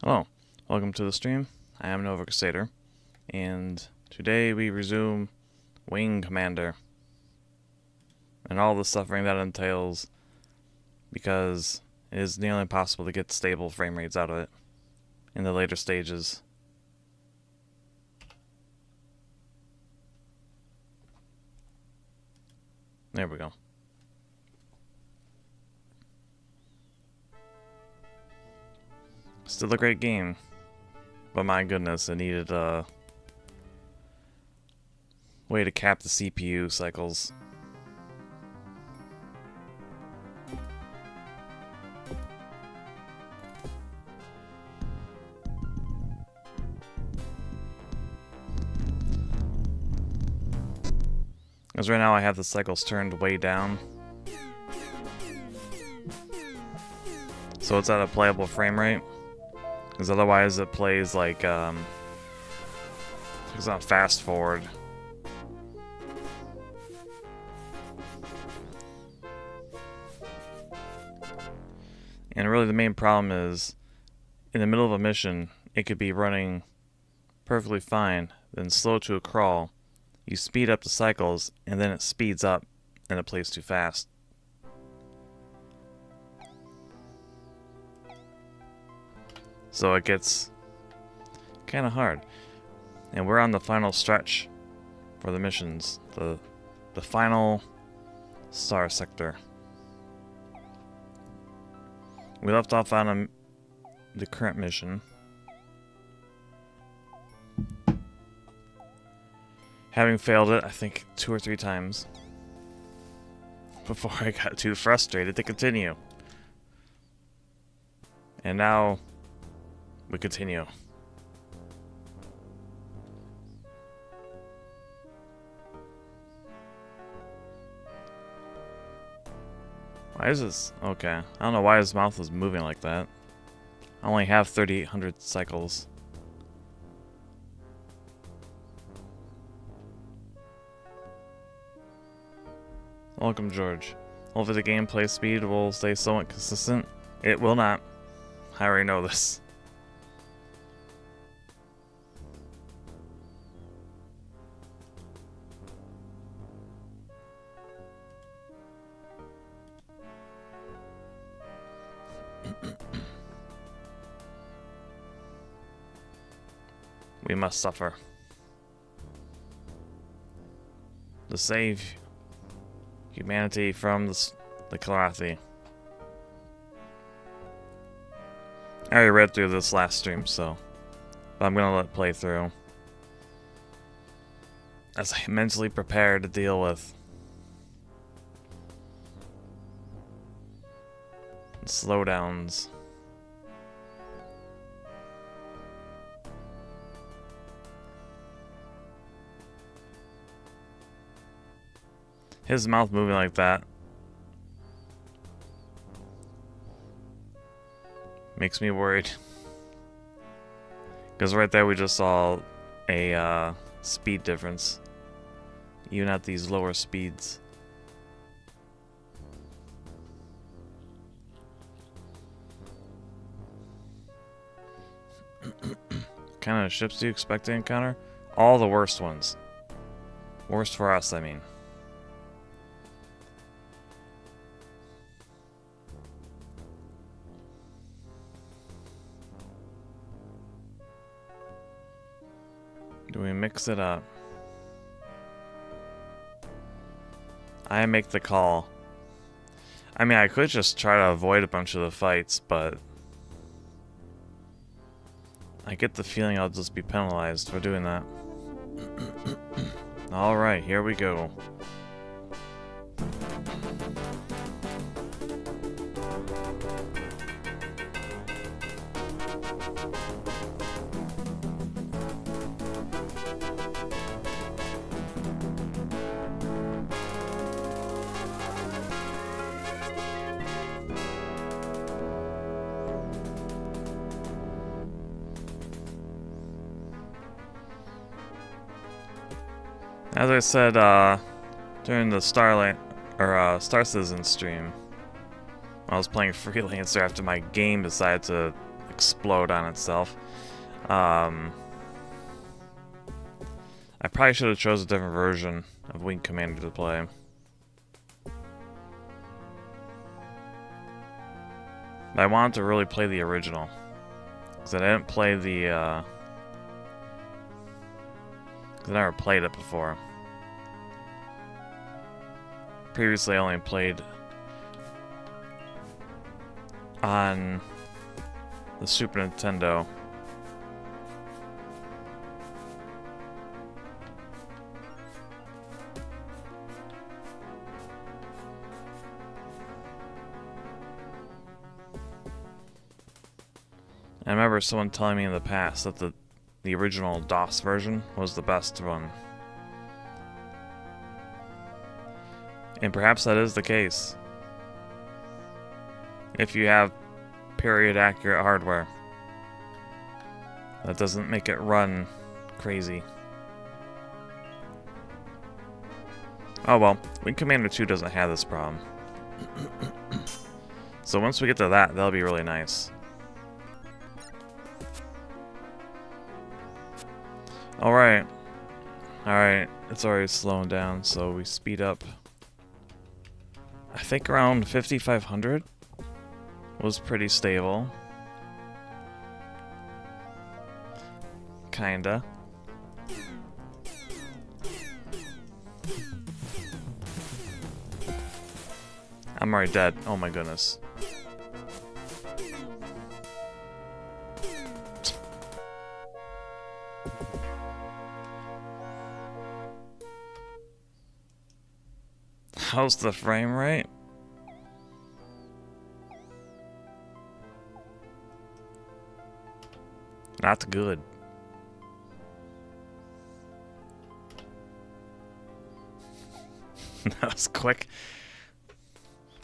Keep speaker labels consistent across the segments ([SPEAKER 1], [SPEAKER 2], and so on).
[SPEAKER 1] Hello, welcome to the stream. I am Nova Crusader, and today we resume Wing Commander and all the suffering that entails, because it is nearly impossible to get stable frame rates out of it in the later stages. There we go. Still a great game, but my goodness, it needed a way to cap the CPU cycles. Because right now I have the cycles turned way down, so it's at a playable frame rate. Because otherwise it plays like, it's on fast forward. And really the main problem is, in the middle of a mission, it could be running perfectly fine, then slow to a crawl. You speed up the cycles, and then it speeds up, and it plays too fast. So it gets kind of hard. And we're on the final stretch for the missions. The final star sector. We left off on the current mission. Having failed it, I think, 2 or 3 times. Before I got too frustrated to continue. And now we continue. Why is this? Okay. I don't know why his mouth is moving like that. I only have 3,800 cycles. Welcome, George. Hopefully the gameplay speed will stay somewhat consistent. It will not. I already know this. We must suffer to save humanity from the Kilrathi. I already read through this last stream, but I'm gonna let it play through as I mentally prepare to deal with slowdowns. His mouth moving like that makes me worried. Because right there we just saw a speed difference, even at these lower speeds. What kind of ships do you expect to encounter? All the worst ones. Worst for us, I mean. Do we mix it up? I make the call. I mean, I could just try to avoid a bunch of the fights, but I get the feeling I'll just be penalized for doing that. Alright, here we go. As I said during the Star Citizen stream, I was playing Freelancer after my game decided to explode on itself. I probably should have chose a different version of Wing Commander to play. But I wanted to really play the original, because I didn't play the, because I never played it before. Previously I only played on the Super Nintendo. I remember someone telling me in the past that the original DOS version was the best one. And perhaps that is the case. If you have period accurate hardware that doesn't make it run crazy. Oh well, Wing Commander 2 doesn't have this problem. So once we get to that, that'll be really nice. Alright. Alright, it's already slowing down, so we speed up. I think around 5,500 was pretty stable. Kinda. I'm already dead. Oh my goodness. How's the frame rate? Not good. That was quick.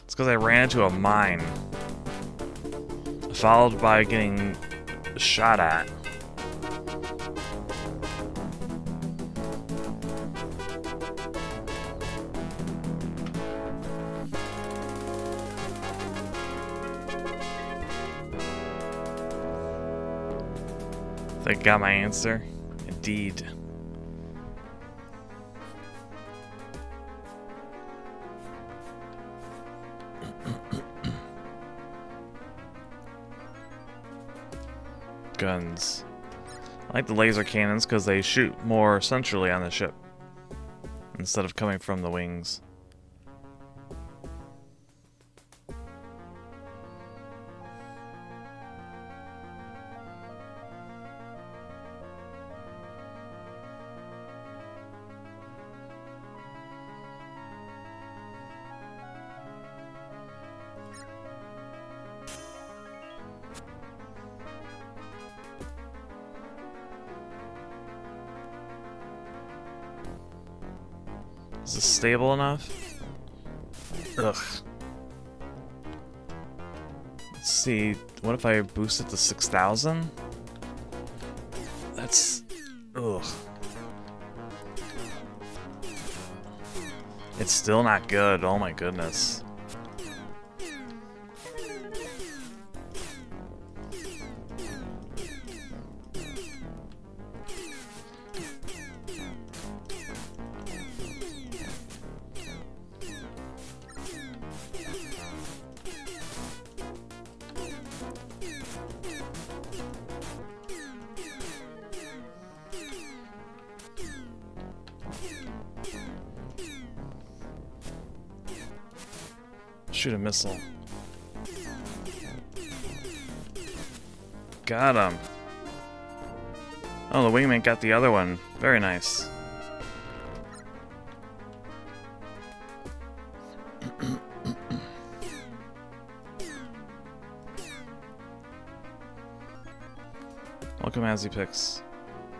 [SPEAKER 1] It's because I ran into a mine, followed by getting shot at. I got my answer. Indeed. Guns. I like the laser cannons because they shoot more centrally on the ship instead of coming from the wings. Is this stable enough? Ugh. Let's see. What if I boost it to 6,000? That's... ugh. It's still not good. Oh my goodness. Shoot a missile. Got him. Oh, the wingman got the other one. Very nice. Welcome as he picks.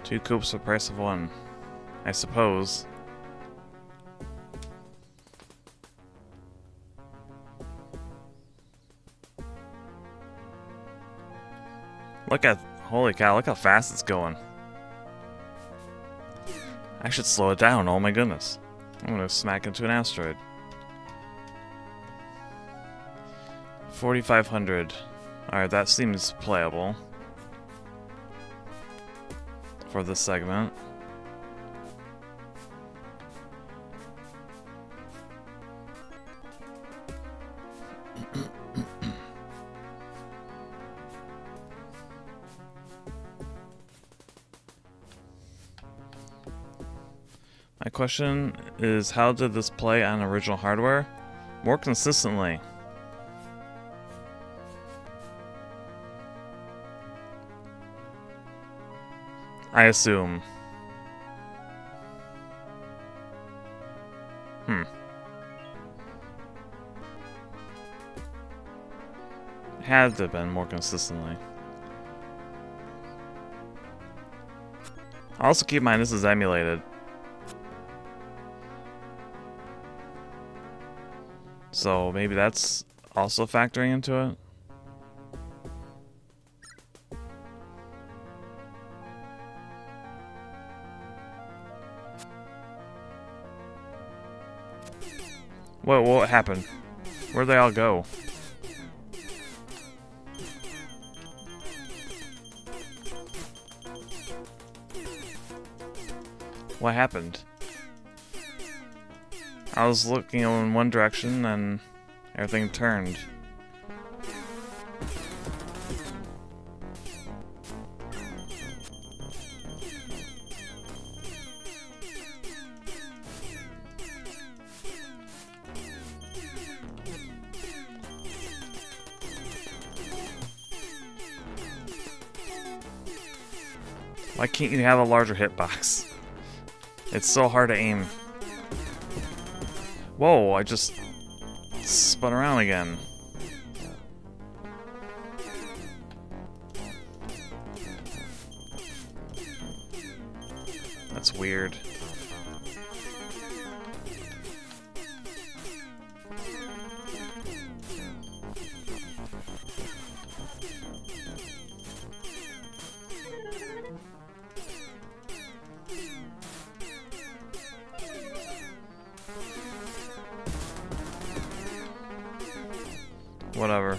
[SPEAKER 1] 2 coops for the price of 1. I suppose. Look at, holy cow, look how fast it's going. I should slow it down, oh my goodness. I'm gonna smack into an asteroid. 4,500. Alright, that seems playable for this segment. My question is, how did this play on original hardware? More consistently. I assume. Had to have been more consistently. Also keep in mind this is emulated. So maybe that's also factoring into it. What happened? Where'd they all go? What happened? I was looking in one direction and everything turned. Why can't you have a larger hitbox? It's so hard to aim. Whoa, I just spun around again. That's weird. Whatever.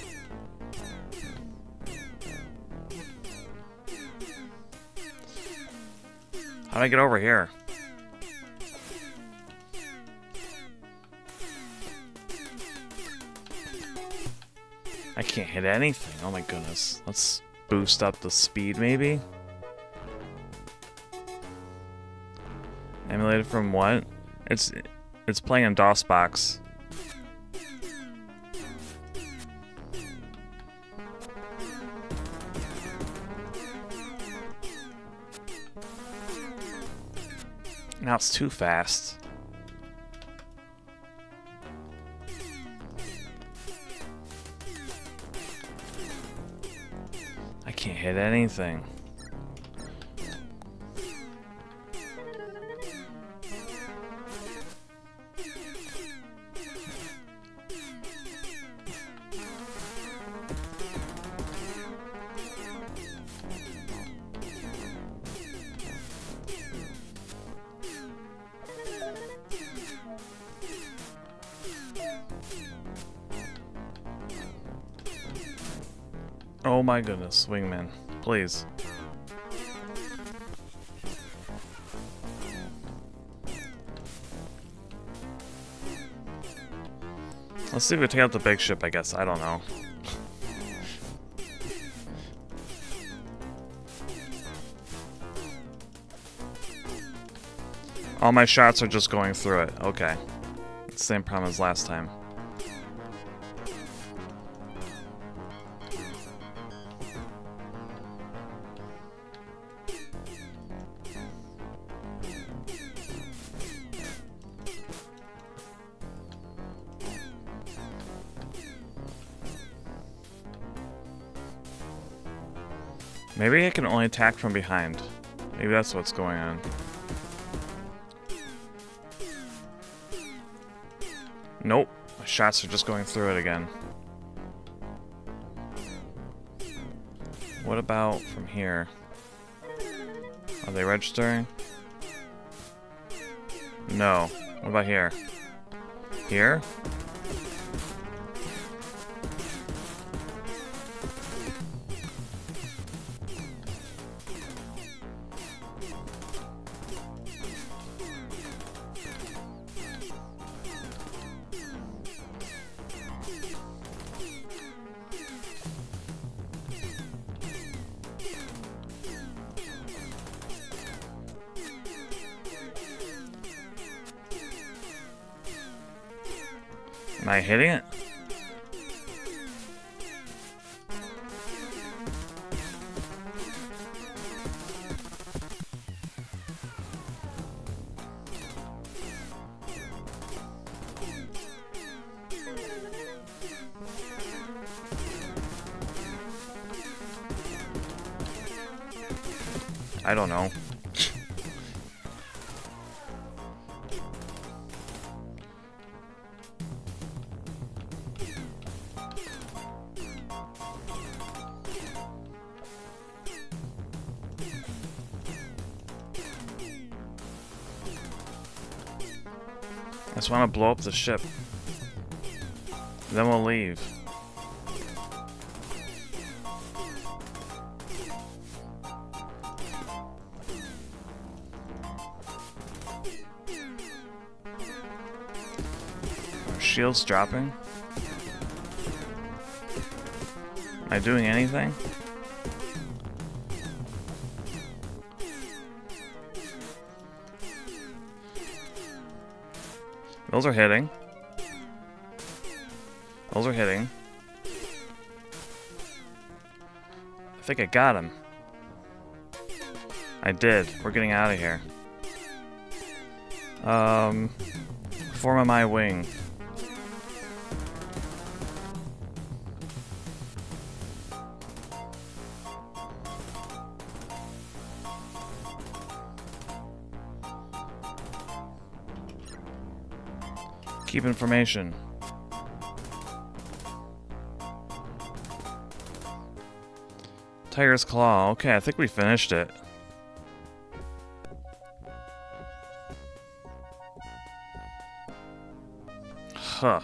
[SPEAKER 1] How'd I get over here? I can't hit anything. Oh my goodness. Let's boost up the speed maybe? Emulated from what? It's playing in DOSBox. Now it's too fast. I can't hit anything. Oh my goodness, Wingman, please. Let's see if we take out the big ship, I guess. I don't know. All my shots are just going through it. Okay. Same problem as last time. Maybe I can only attack from behind. Maybe that's what's going on. Nope. My shots are just going through it again. What about from here? Are they registering? No. What about here? Here? I hitting it? I don't know. I just want to blow up the ship. Then we'll leave. Shields dropping? Am I doing anything? Those are hitting. Those are hitting. I think I got him. I did. We're getting out of here. Form of my wing. Keep information. Tiger's Claw. Okay, I think we finished it. Huh.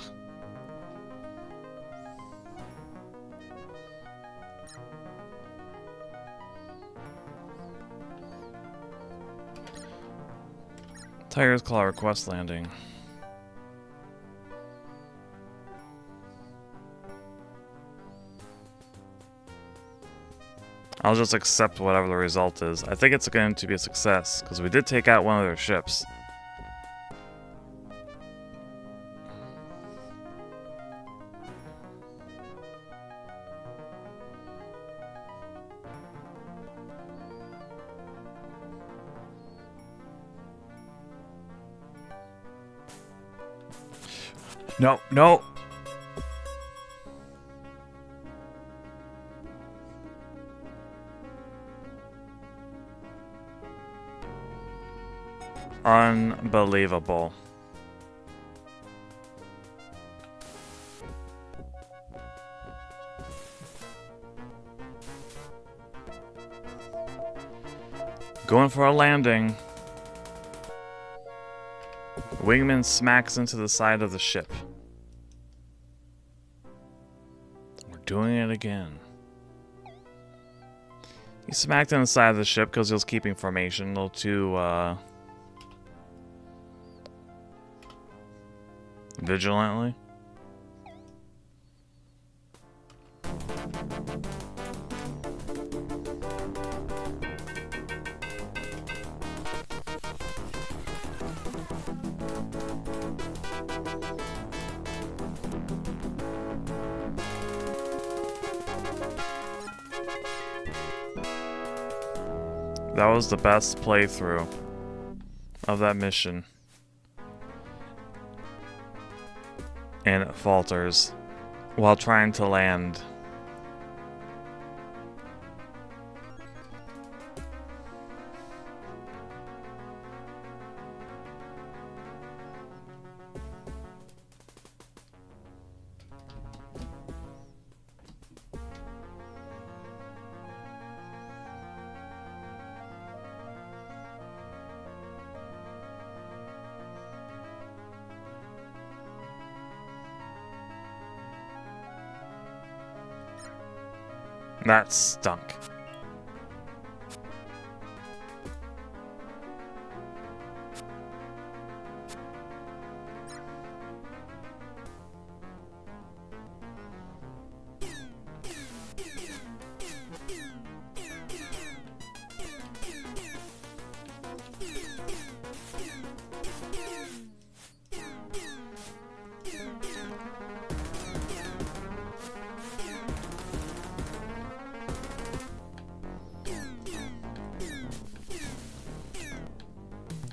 [SPEAKER 1] Tiger's Claw request landing. I'll just accept whatever the result is. I think it's going to be a success, because we did take out one of their ships. No, no! Unbelievable. Going for a landing. Wingman smacks into the side of the ship. We're doing it again. He smacked on the side of the ship because he was keeping formation a little too, vigilantly. That was the best playthrough of that mission. And it falters while trying to land. That stunk.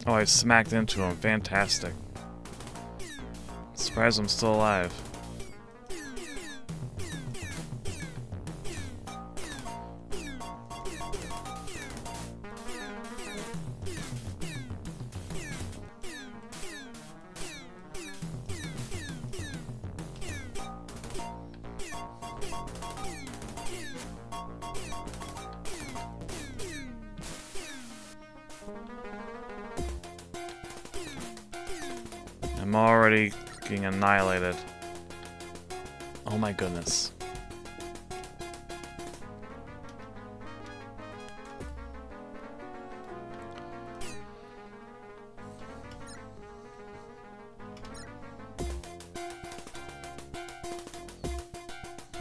[SPEAKER 1] Oh, I smacked into him. Fantastic. Surprised I'm still alive. I'm already getting annihilated. Oh my goodness.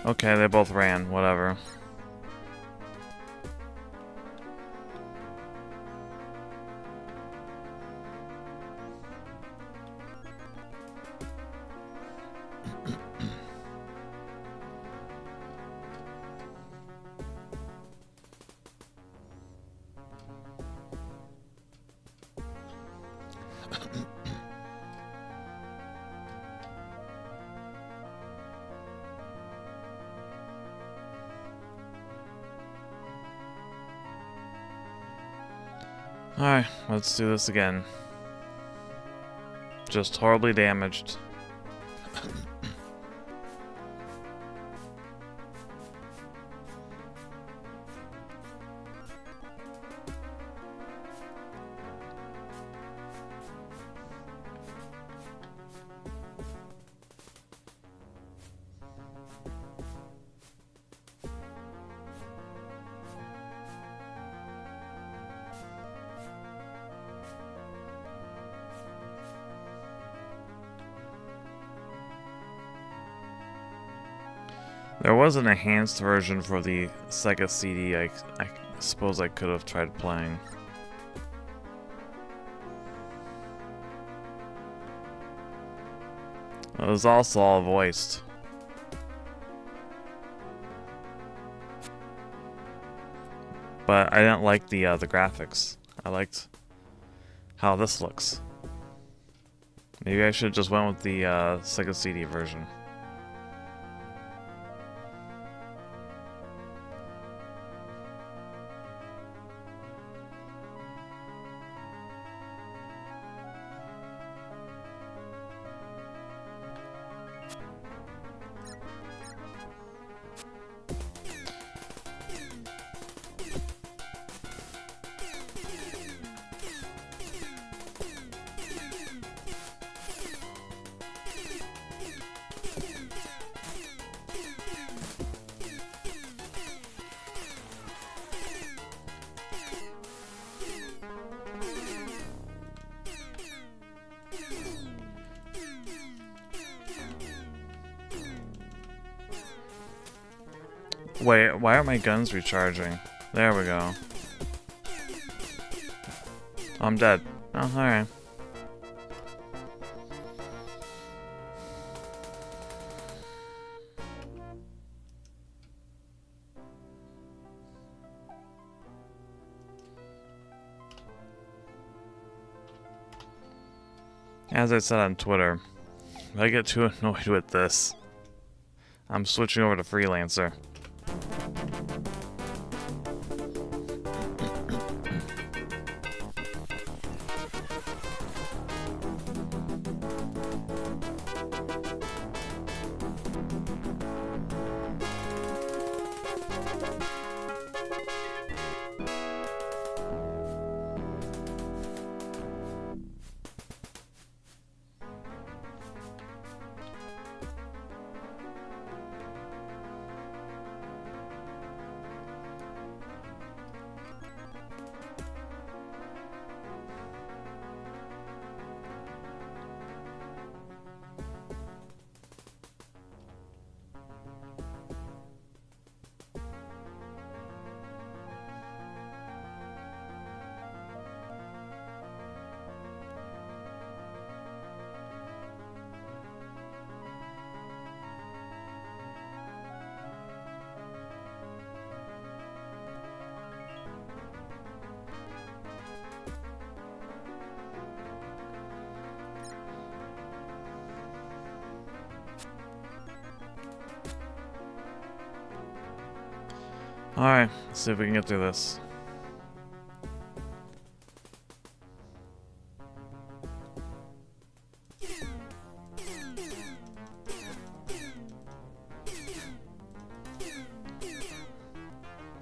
[SPEAKER 1] Okay, they both ran, whatever. Alright, let's do this again. Just horribly damaged. There was an enhanced version for the SegaCD I suppose I could have tried playing. It was also all voiced. But I didn't like the graphics. I liked how this looks. Maybe I should have just went with the SegaCD version. Wait, why aren't my guns recharging? There we go. I'm dead. Oh, alright. As I said on Twitter, if I get too annoyed with this, I'm switching over to Freelancer. Alright, let's see if we can get through this.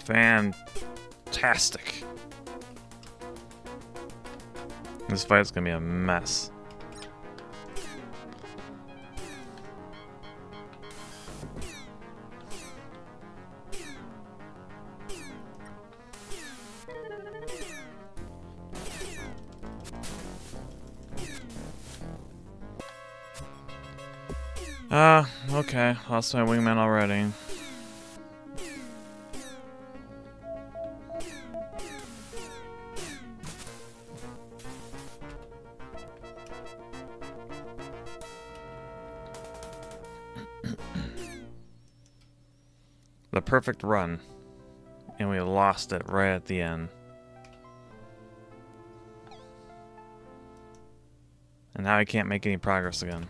[SPEAKER 1] Fantastic. This fight's gonna be a mess. Okay. Lost my wingman already. The perfect run. And we lost it right at the end. And now I can't make any progress again.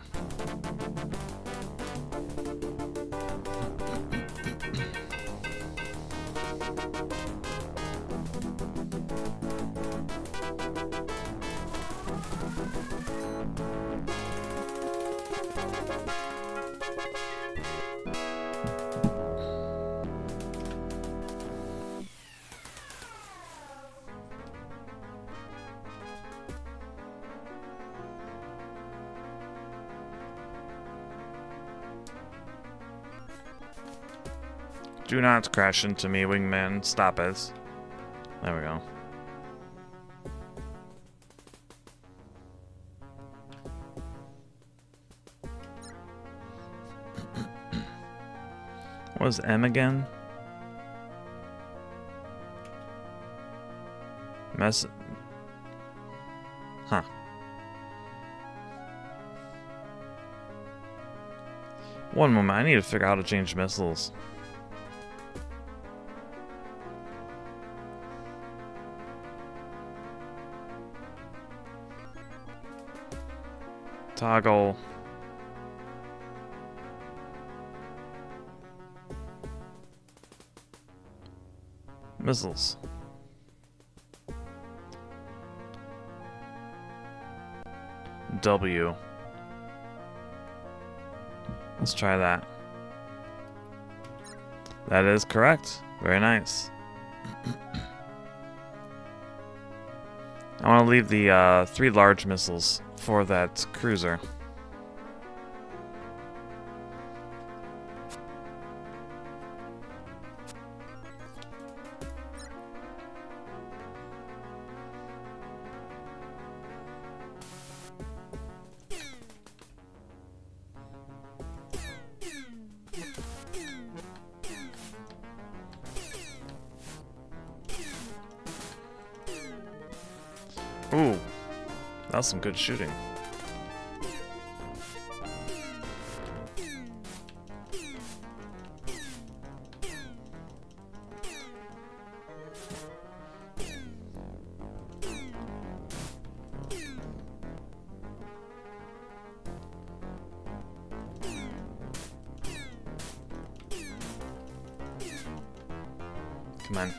[SPEAKER 1] Do not crash into me, wingman. Stop it. There we go. What was M again? Huh. One moment, I need to figure out how to change missiles. Toggle. Missiles. W. Let's try that. That is correct. Very nice. I want to leave the 3 large missiles for that cruiser. Ooh, that was some good shooting. Come on.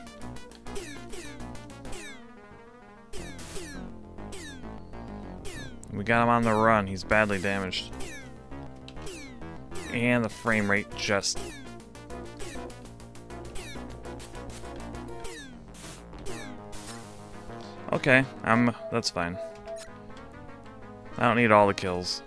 [SPEAKER 1] We got him on the run. He's badly damaged. And the frame rate just... Okay, that's fine. I don't need all the kills.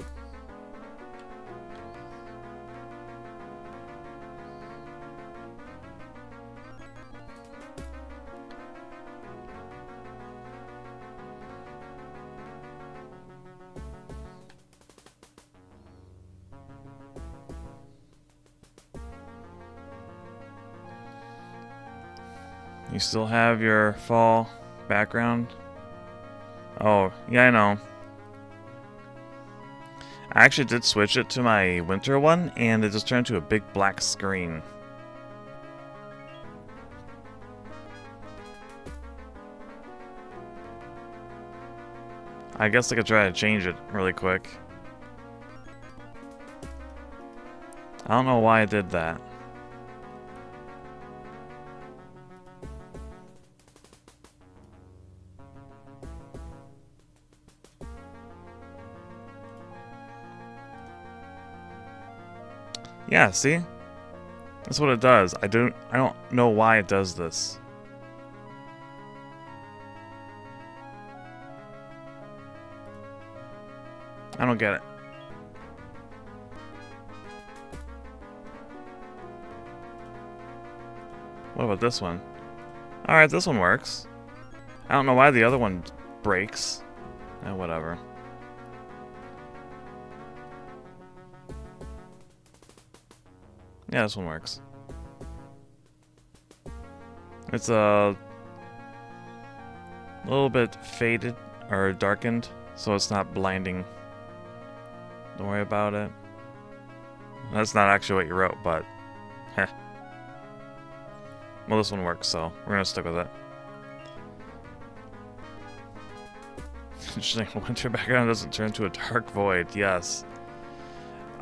[SPEAKER 1] You still have your fall background? Oh, yeah, I know. I actually did switch it to my winter one, and it just turned to a big black screen. I guess I could try to change it really quick. I don't know why I did that. Yeah, see? That's what it does. I don't know why it does this. I don't get it. What about this one? Alright, this one works. I don't know why the other one breaks. Whatever. Yeah, this one works. It's a little bit faded or darkened, so it's not blinding. Don't worry about it. That's not actually what you wrote, but heh. Well, this one works, so we're gonna stick with it. Interesting. Once your background doesn't turn to a dark void, yes.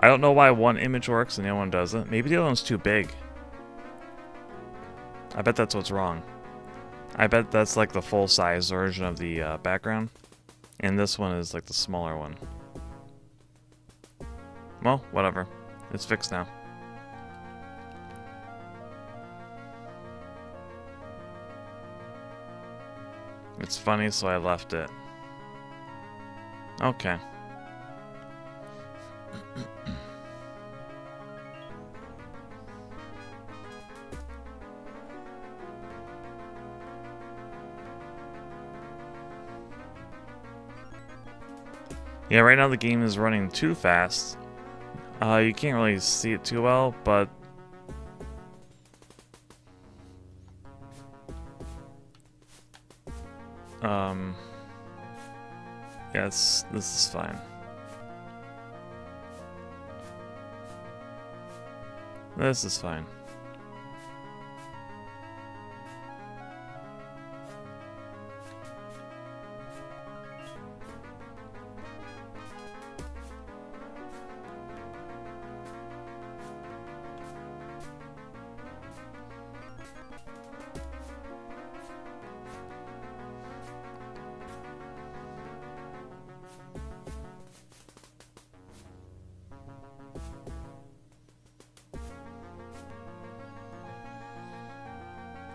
[SPEAKER 1] I don't know why one image works and the other one doesn't. Maybe the other one's too big. I bet that's what's wrong. I bet that's like the full-size version of the background. And this one is like the smaller one. Well, whatever. It's fixed now. It's funny, so I left it. Okay. Yeah, right now the game is running too fast. You can't really see it too well, but yes, this is fine. This is fine.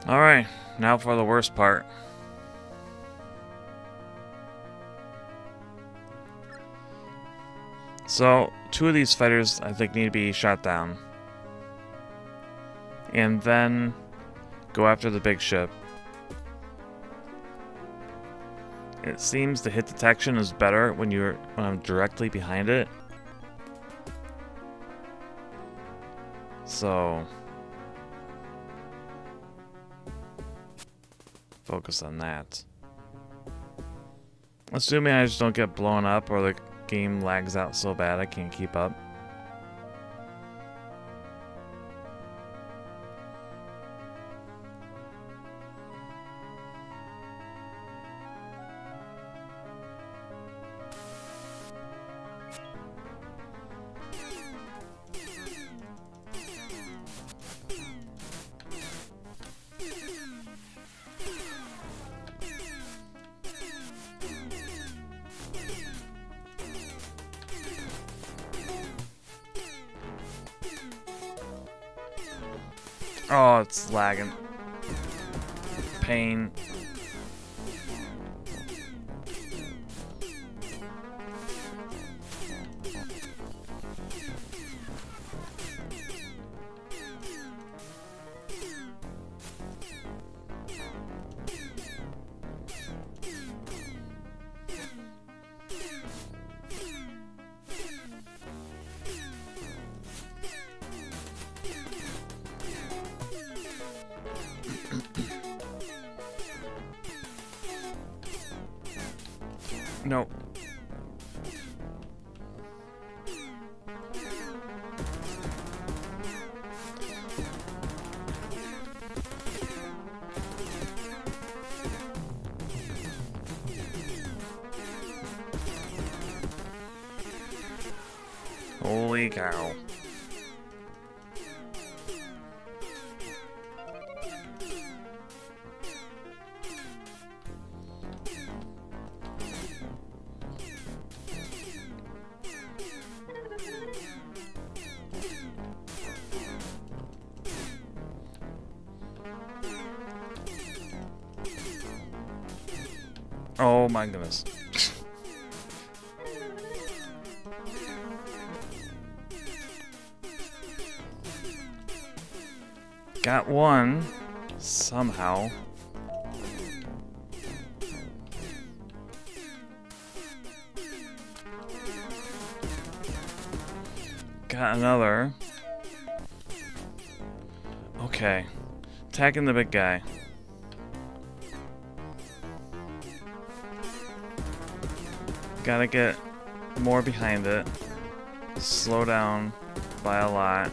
[SPEAKER 1] Alright, now for the worst part. So, two of these fighters I think need to be shot down. And then go after the big ship. It seems the hit detection is better when I'm directly behind it. So focus on that. Assuming I just don't get blown up or the game lags out so bad I can't keep up. Oh, it's lagging. Pain. No. Holy cow. Oh my goodness. Got one somehow. Got another. Okay. Attacking the big guy. Gotta get more behind it. Slow down by a lot.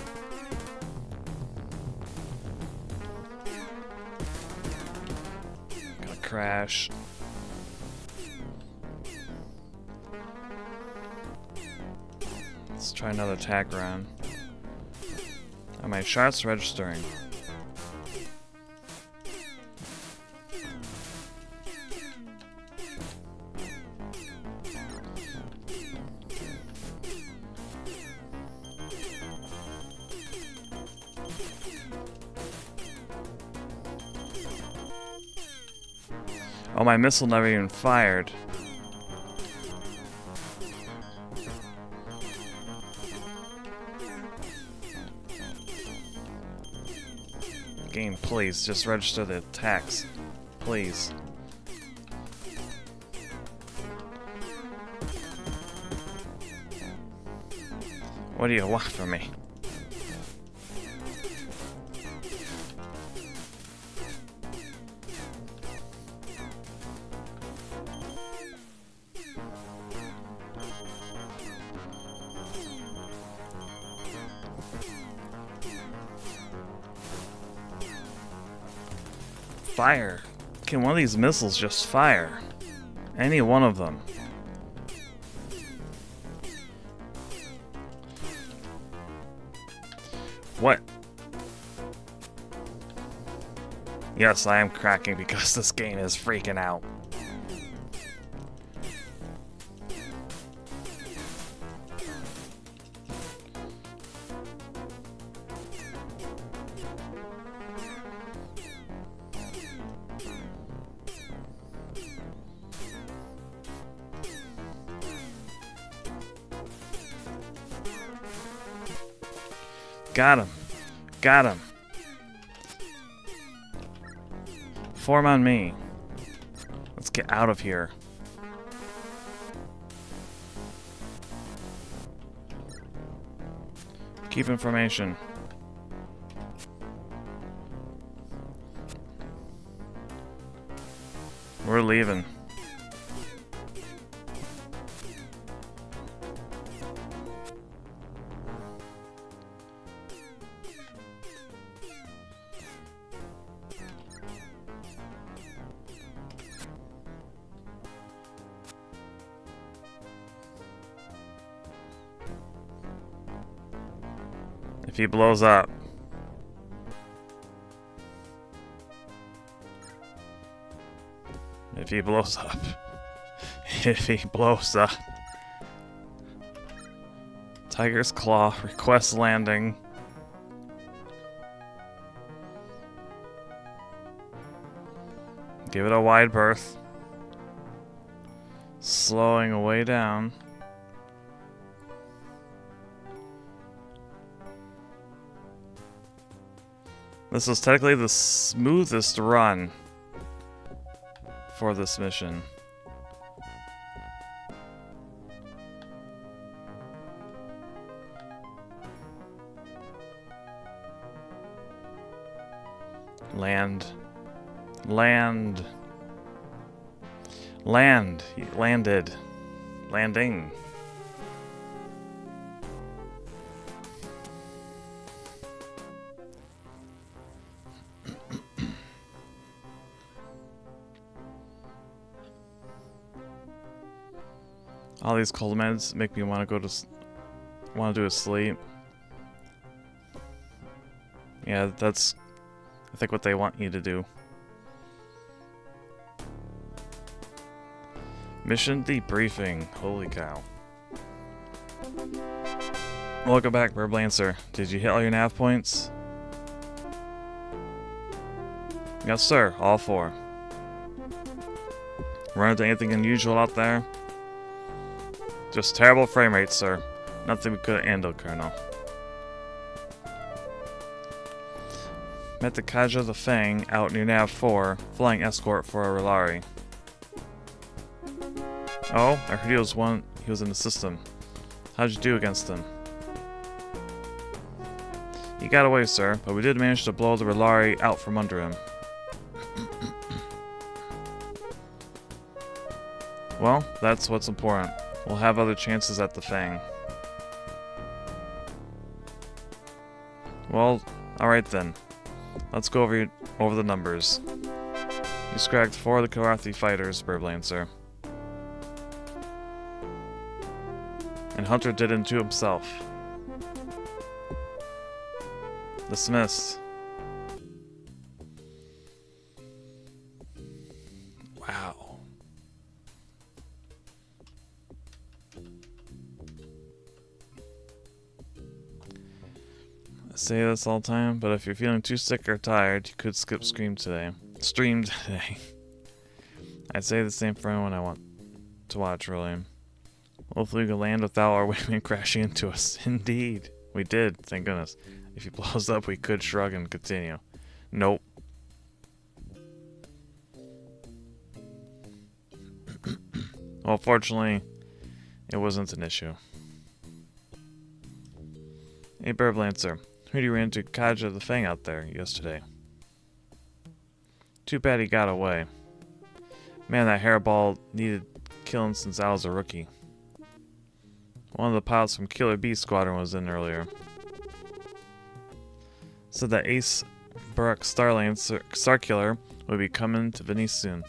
[SPEAKER 1] Gonna crash. Let's try another attack run. Are my shots registering? Oh, my missile never even fired. Game, please, just register the attacks. Please. What do you want from me? Fire. Can one of these missiles just fire? Any one of them. What? Yes, I am cracking because this game is freaking out. Got him. Got him. Form on me. Let's get out of here. Keep information. We're leaving. If he blows up. If he blows up. If he blows up. Tiger's Claw, request landing. Give it a wide berth. Slowing way down. This is technically the smoothest run for this mission. Land. Land. Land. Landed. Landing. All these cold meds make me want to go to do a sleep. Yeah, that's I think what they want you to do. Mission debriefing. Holy cow. Welcome back, Burblancer. Did you hit all your nav points? Yes, sir. All 4. Run into anything unusual out there? Just terrible frame rates, sir. Nothing we couldn't handle, Colonel. Met the Kaja the Fang out near Nav 4, flying escort for a Relari. Oh, I heard he was in the system. How'd you do against him? He got away, sir, but we did manage to blow the Relari out from under him. Well, that's what's important. We'll have other chances at the Fang. Well, alright then. Let's go over the numbers. You scragged 4 of the Kilrathi fighters, Burblancer. And Hunter did it to himself. Dismissed. Wow. I say this all the time, but if you're feeling too sick or tired, you could skip stream today. I'd say the same for anyone I want to watch, really. Hopefully we can land without our wingman crashing into us. Indeed. We did, thank goodness. If he blows up, we could shrug and continue. Nope. Well, fortunately, it wasn't an issue. Hey, Burblancer. Who do you ran into Kaja the Fang out there yesterday? Too bad he got away. Man, that hairball needed killing since I was a rookie. One of the pilots from Killer B Squadron was in earlier. Said that Ace Barak Starkiller would be coming to Venice soon.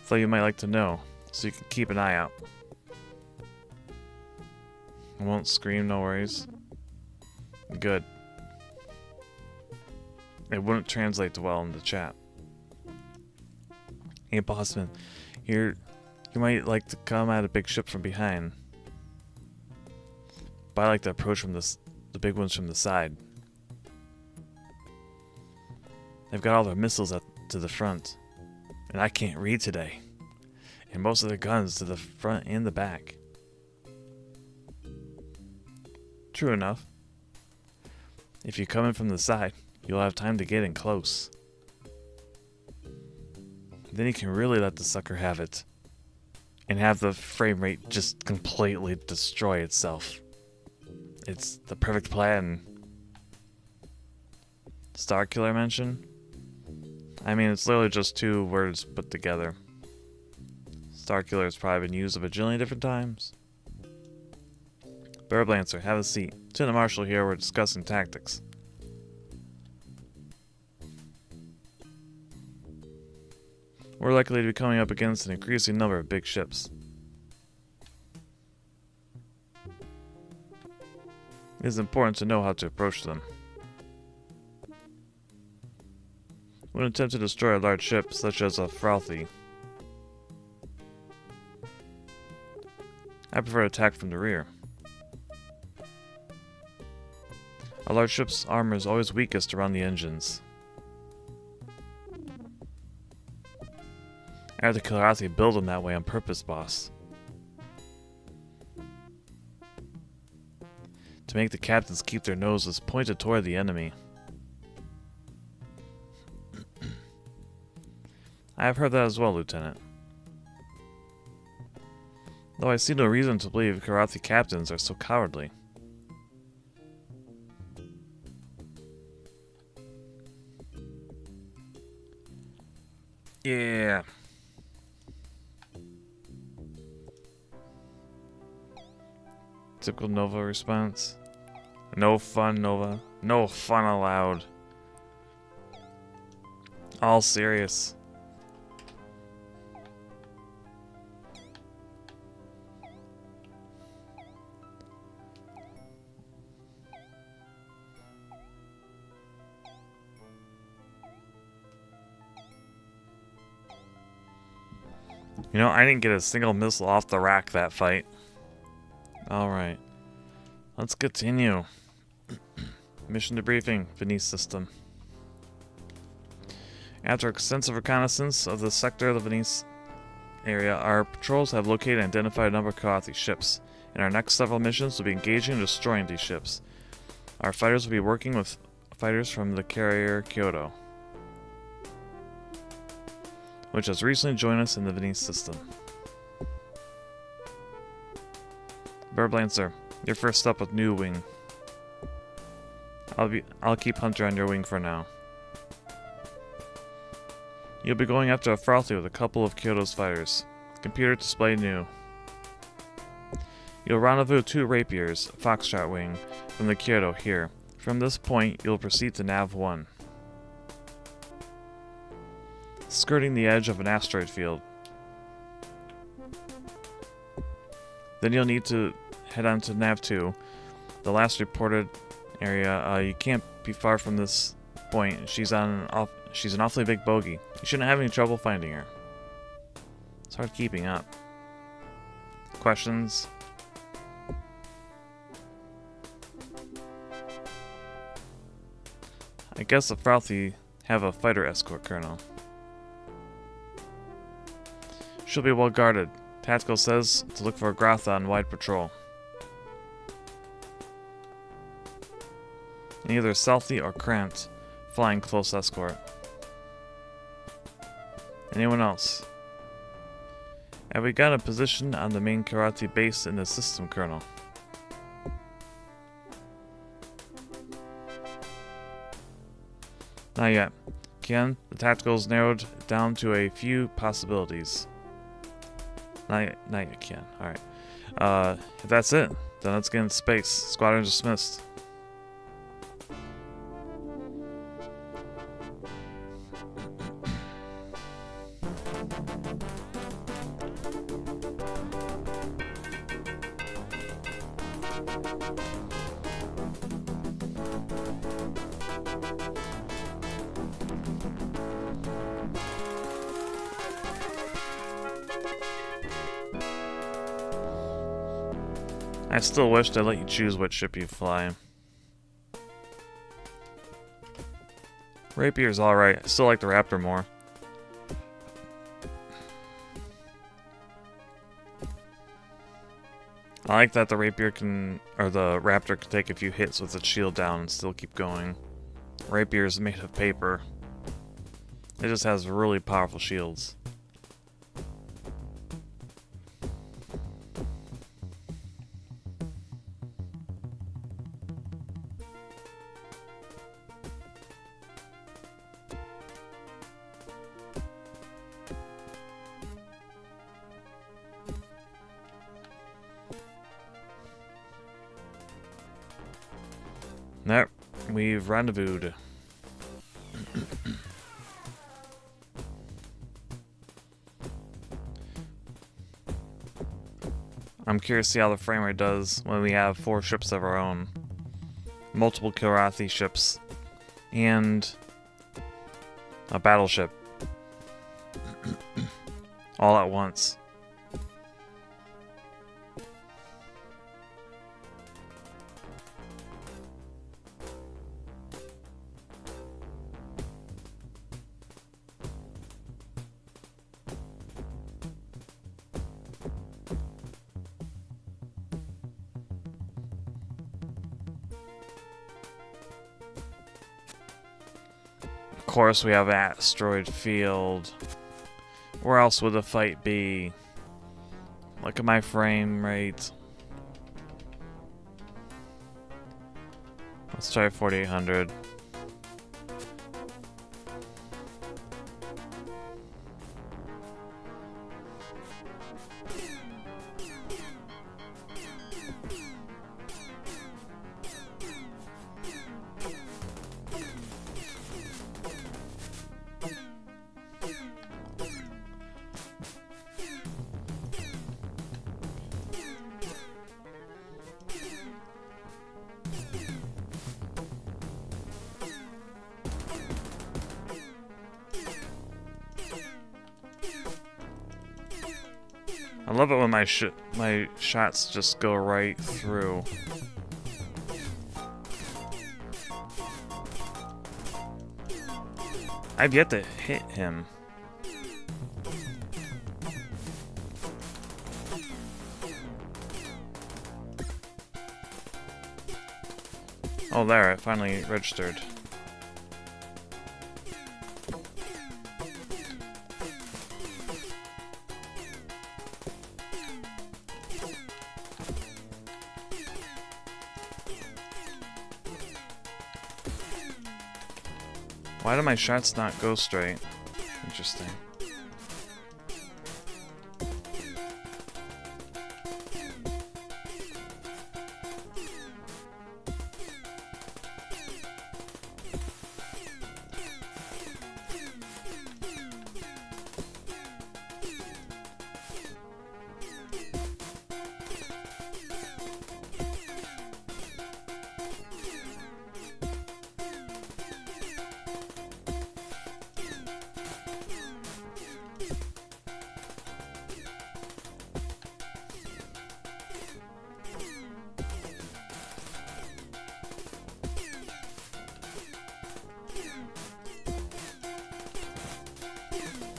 [SPEAKER 1] Thought you might like to know, so you can keep an eye out. I won't scream, no worries. Good. It wouldn't translate well in the chat. Hey, Bossman, you might like to come at a big ship from behind. But I like to approach from the big ones from the side. They've got all their missiles to the front, and I can't read today. And most of their guns to the front and the back. True enough. If you come in from the side, you'll have time to get in close. Then you can really let the sucker have it. And have the frame rate just completely destroy itself. It's the perfect plan. Starkiller mention? I mean, it's literally just 2 words put together. Starkiller has probably been used a bajillion different times. Burblancer, have a seat. Lieutenant Marshal here, we're discussing tactics. We're likely to be coming up against an increasing number of big ships. It is important to know how to approach them. When attempt to destroy a large ship, such as a Kilrathi, I prefer to attack from the rear. A large ship's armor is always weakest around the engines. I had the Kilrathi build them that way on purpose, boss. To make the captains keep their noses pointed toward the enemy. I have heard that as well, Lieutenant. Though I see no reason to believe Kilrathi captains are so cowardly. Yeah. Typical Nova response. No fun, Nova. No fun allowed. All serious. You know, I didn't get a single missile off the rack that fight. Alright. Let's continue. Mission debriefing, Venice system. After extensive reconnaissance of the sector of the Venice area, our patrols have located and identified a number of Kilrathi ships. In our next several missions, we'll be engaging and destroying these ships. Our fighters will be working with fighters from the carrier Kyoto, which has recently joined us in the Venice system. Birdlancer, you're first up with new wing. I'll keep Hunter on your wing for now. You'll be going after a Kilrathi with a couple of Kyoto's fighters. Computer display new. You'll rendezvous 2 Rapiers, Foxtrot wing, from the Kyoto here. From this point, you'll proceed to Nav 1. Skirting the edge of an asteroid field. Then you'll need to head on to Nav 2, the last reported area. You can't be far from this point. She's an awfully big bogey. You shouldn't have any trouble finding her. It's hard keeping up. Questions? I guess the Kilrathi have a fighter escort colonel. She'll be well guarded. Tactical says to look for a Grotha on wide patrol. And either Stealthy or Cramped, flying close escort. Anyone else? Have we got a position on the main Kilrathi base in the system, Colonel? Not yet. Ken, the tactical's narrowed down to a few possibilities. Not yet, Ken. Alright. If that's it, then let's get into space. Squadron dismissed. I still wish they'd let you choose what ship you fly. Rapier's alright. I still like the Raptor more. I like that the Rapier can, or the Raptor can take a few hits with its shield down and still keep going. Rapier is made of paper. It just has really powerful shields. Nope, we've rendezvoused. I'm curious to see how the frame rate does when we have 4 ships of our own. Multiple Kilrathi ships. And a battleship. All at once. Of course, we have asteroid field. Where else would the fight be? Look at my frame rate. Let's try 4800. I love it when my shots just go right through. I've yet to hit him. Oh, there, it finally registered. Why do my shots not go straight? Interesting.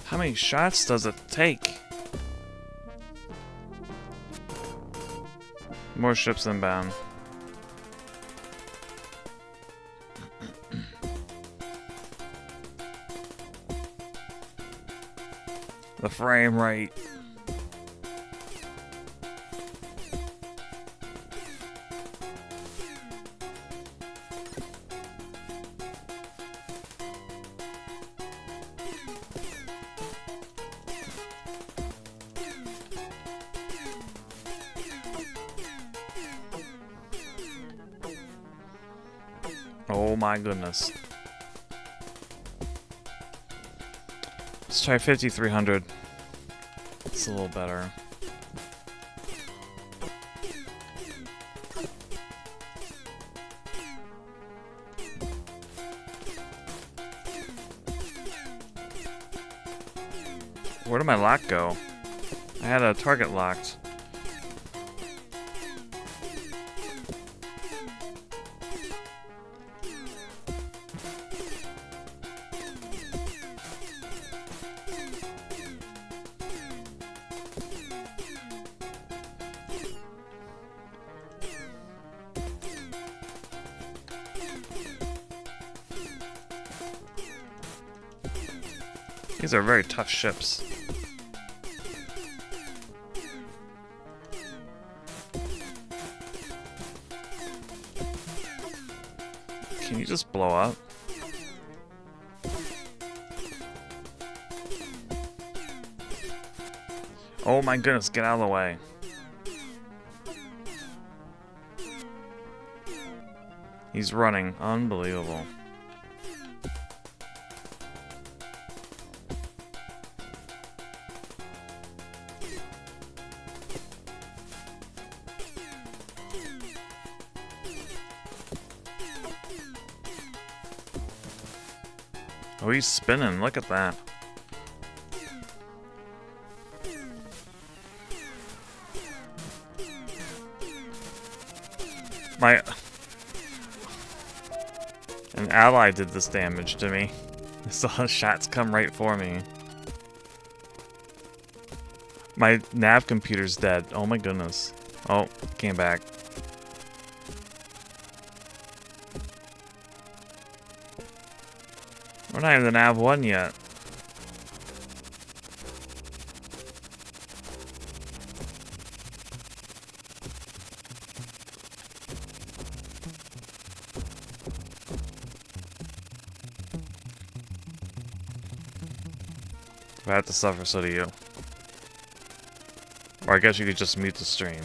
[SPEAKER 1] How many shots does it take? More ships inbound. The frame rate. Oh my goodness. Let's try 5300. It's a little better. Where did my lock go? I had a target locked. These are very tough ships. Can you just blow up? Oh my goodness, get out of the way. He's running. Unbelievable. Oh, he's spinning. Look at that. An ally did this damage to me. I saw shots come right for me. My nav computer's dead. Oh my goodness. Oh, came back. We're not even the nav 1 yet. If I have to suffer, so do you. Or I guess you could just mute the stream.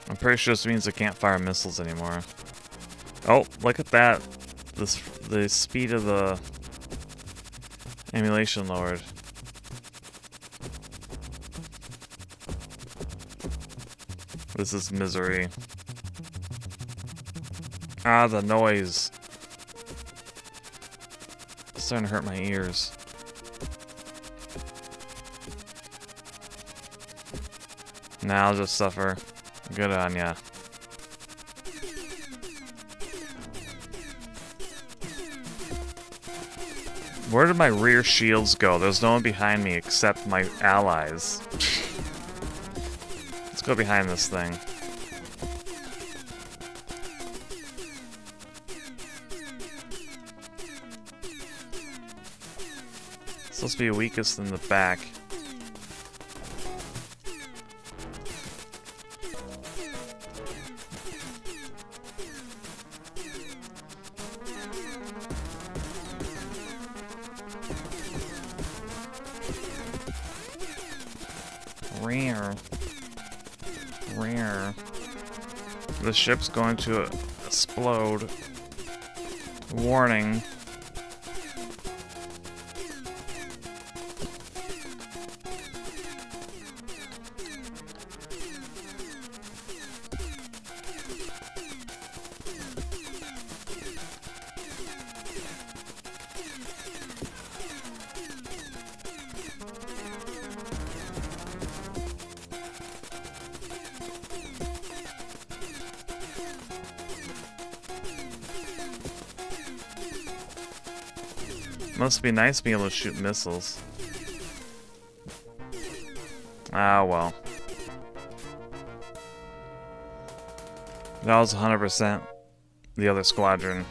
[SPEAKER 1] I'm pretty sure this means I can't fire missiles anymore. Oh, look at that. The speed of the emulation lowered. This is misery. Ah, the noise. It's starting to hurt my ears. Now I'll just suffer. Good on ya. Where did my rear shields go? There's no one behind me except my allies. Let's go behind this thing. It's supposed to be weakest in the back. Rare. Rare. The ship's going to explode. Warning. Must be nice being able to shoot missiles. Ah, well. That was 100% the other squadron.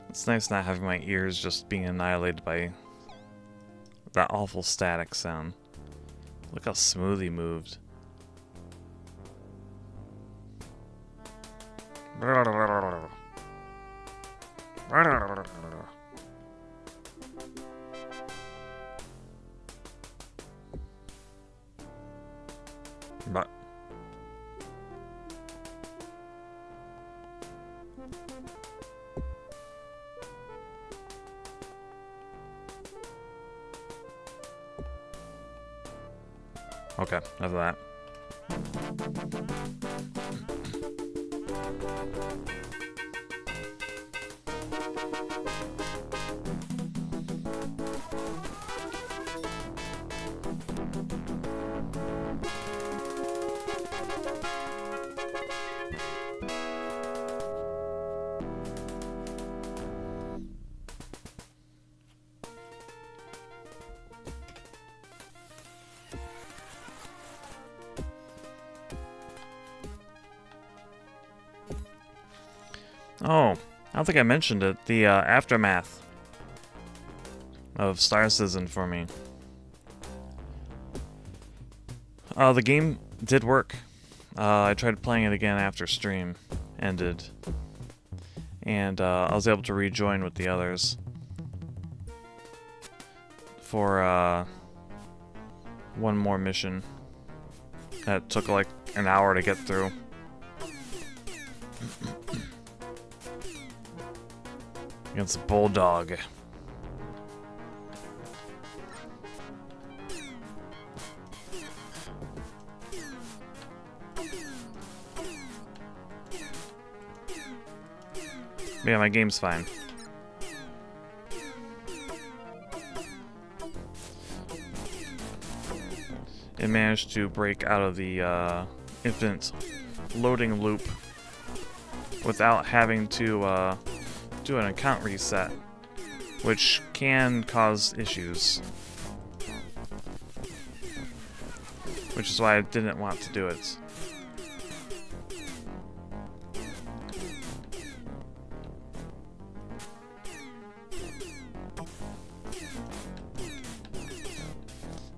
[SPEAKER 1] It's nice not having my ears just being annihilated by that awful static sound. Look how smooth he moved. But okay, enough of that. Oh, I don't think I mentioned it. The aftermath of Star Citizen for me. The game did work. I tried playing it again after stream ended. And I was able to rejoin with the others. For one more mission. That took like an hour to get through. Against Bulldog. Yeah, my game's fine. It managed to break out of the infinite loading loop without having to do an account reset, which can cause issues. Which is why I didn't want to do it.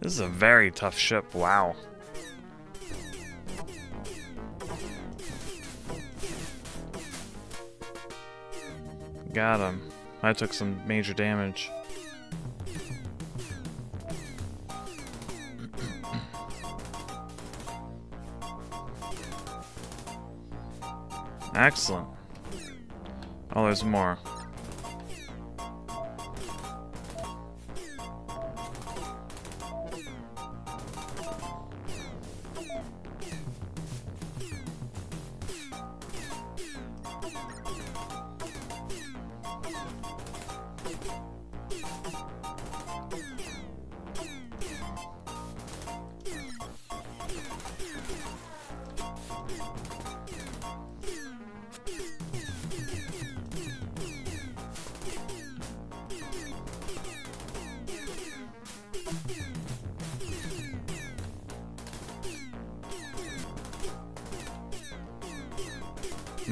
[SPEAKER 1] This is a very tough ship, wow. Got him. I took some major damage. Excellent. Oh, there's more.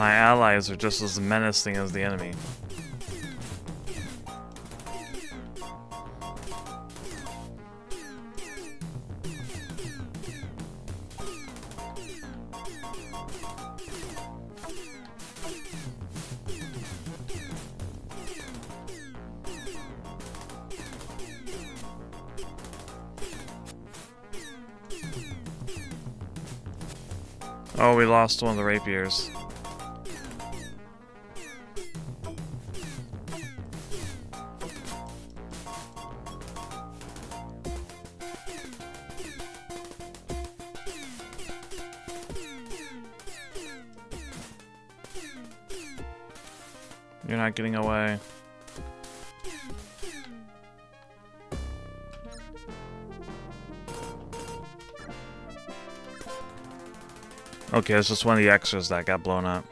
[SPEAKER 1] My allies are just as menacing as the enemy. Oh, we lost one of the rapiers. You're not getting away. Okay, it's just one of the extras that got blown up.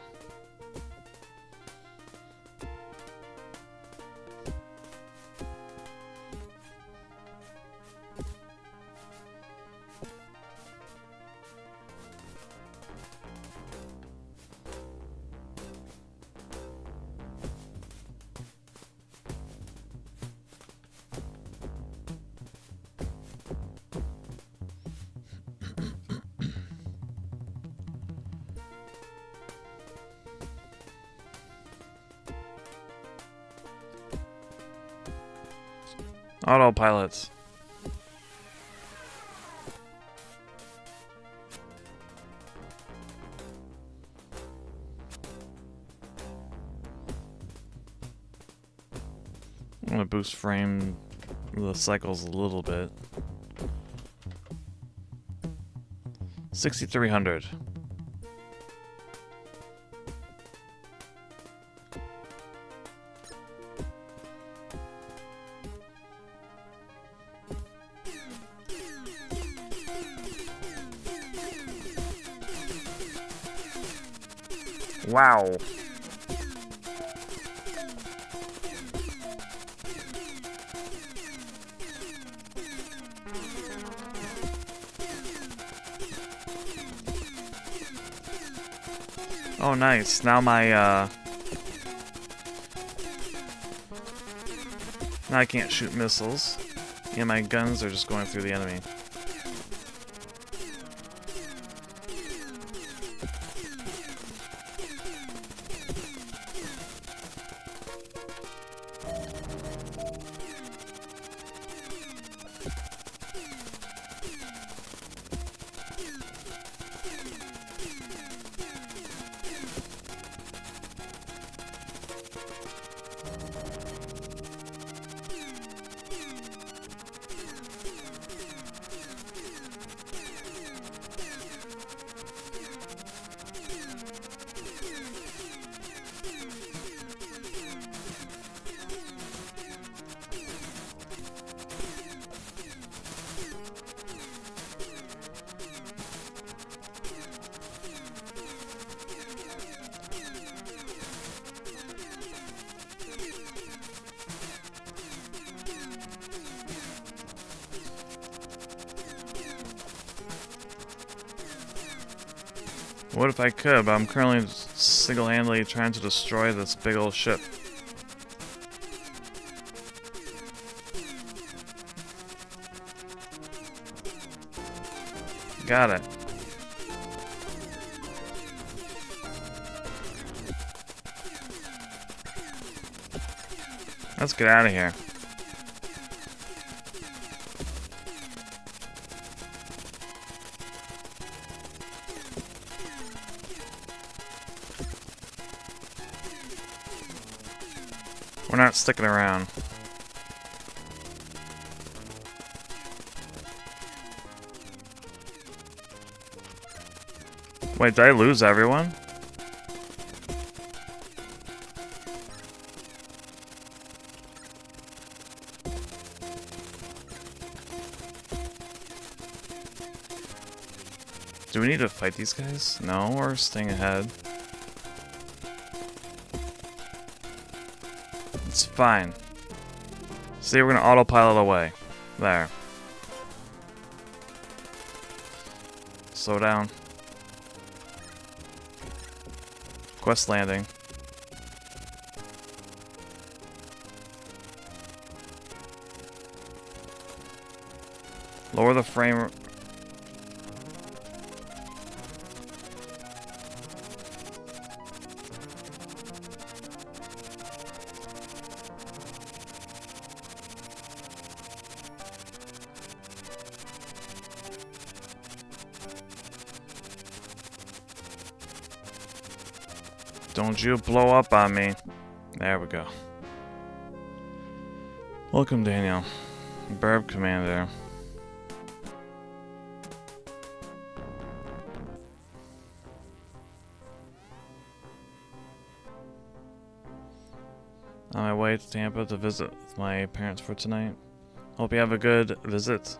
[SPEAKER 1] Autopilots. I'm gonna boost frame the cycles a little bit. 6,300. Wow. Oh, nice. Now my, now I can't shoot missiles. And my guns are just going through the enemy. What if I could, but I'm currently single-handedly trying to destroy this big old ship. Got it. Let's get out of here. We're not sticking around. Wait, did I lose everyone? Do we need to fight these guys? No, we're staying ahead. It's fine. See, we're gonna autopilot away. There. Slow down. Of Quest landing. Lower the frame. Don't you blow up on me. There we go. Welcome, Daniel. Burb Commander. On my way to Tampa to visit with my parents for tonight. Hope you have a good visit.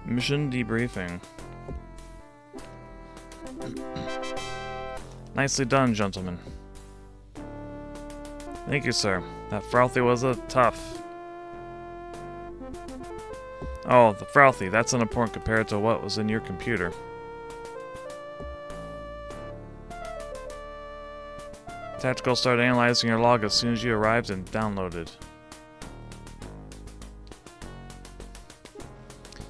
[SPEAKER 1] Mission debriefing. Nicely done, gentlemen. Thank you, sir. That Frothy was a tough. Oh, the Frothy. That's unimportant compared to what was in your computer. Tactical started analyzing your log as soon as you arrived and downloaded.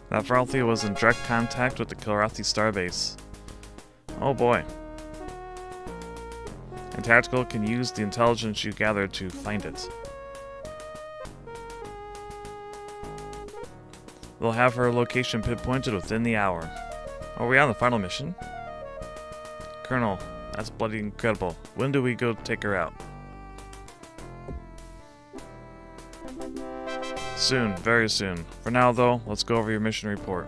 [SPEAKER 1] That Frothy was in direct contact with the Kilrathi starbase. Oh boy. And Tactical can use the intelligence you gathered to find it. They'll have her location pinpointed within the hour. Are we on the final mission? Colonel, that's bloody incredible. When do we go take her out? Soon, very soon. For now, though, let's go over your mission report.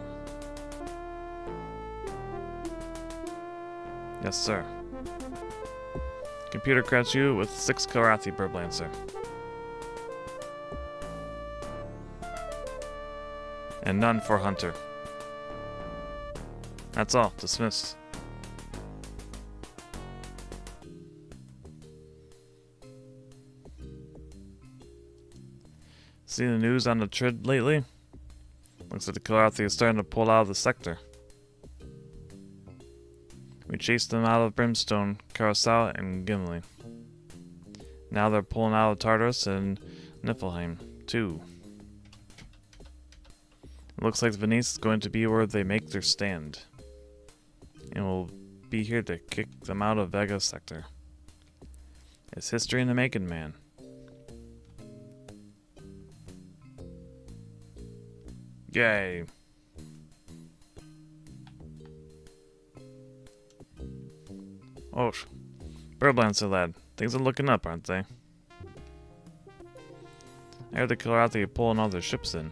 [SPEAKER 1] Yes, sir. Computer credits you with 6 Kilrathi Burblancer. And none for Hunter. That's all. Dismissed. See the news on the Trid lately? Looks like the Kilrathi is starting to pull out of the sector. We chased them out of Brimstone, Carousel, and Gimli. Now they're pulling out of Tartarus and Niflheim, too. It looks like Venice is going to be where they make their stand. And we'll be here to kick them out of Vega sector. It's history in the making, man. Yay. Oh, Burblancer lad. Things are looking up, aren't they? I heard the Kilrathi are pulling all their ships in.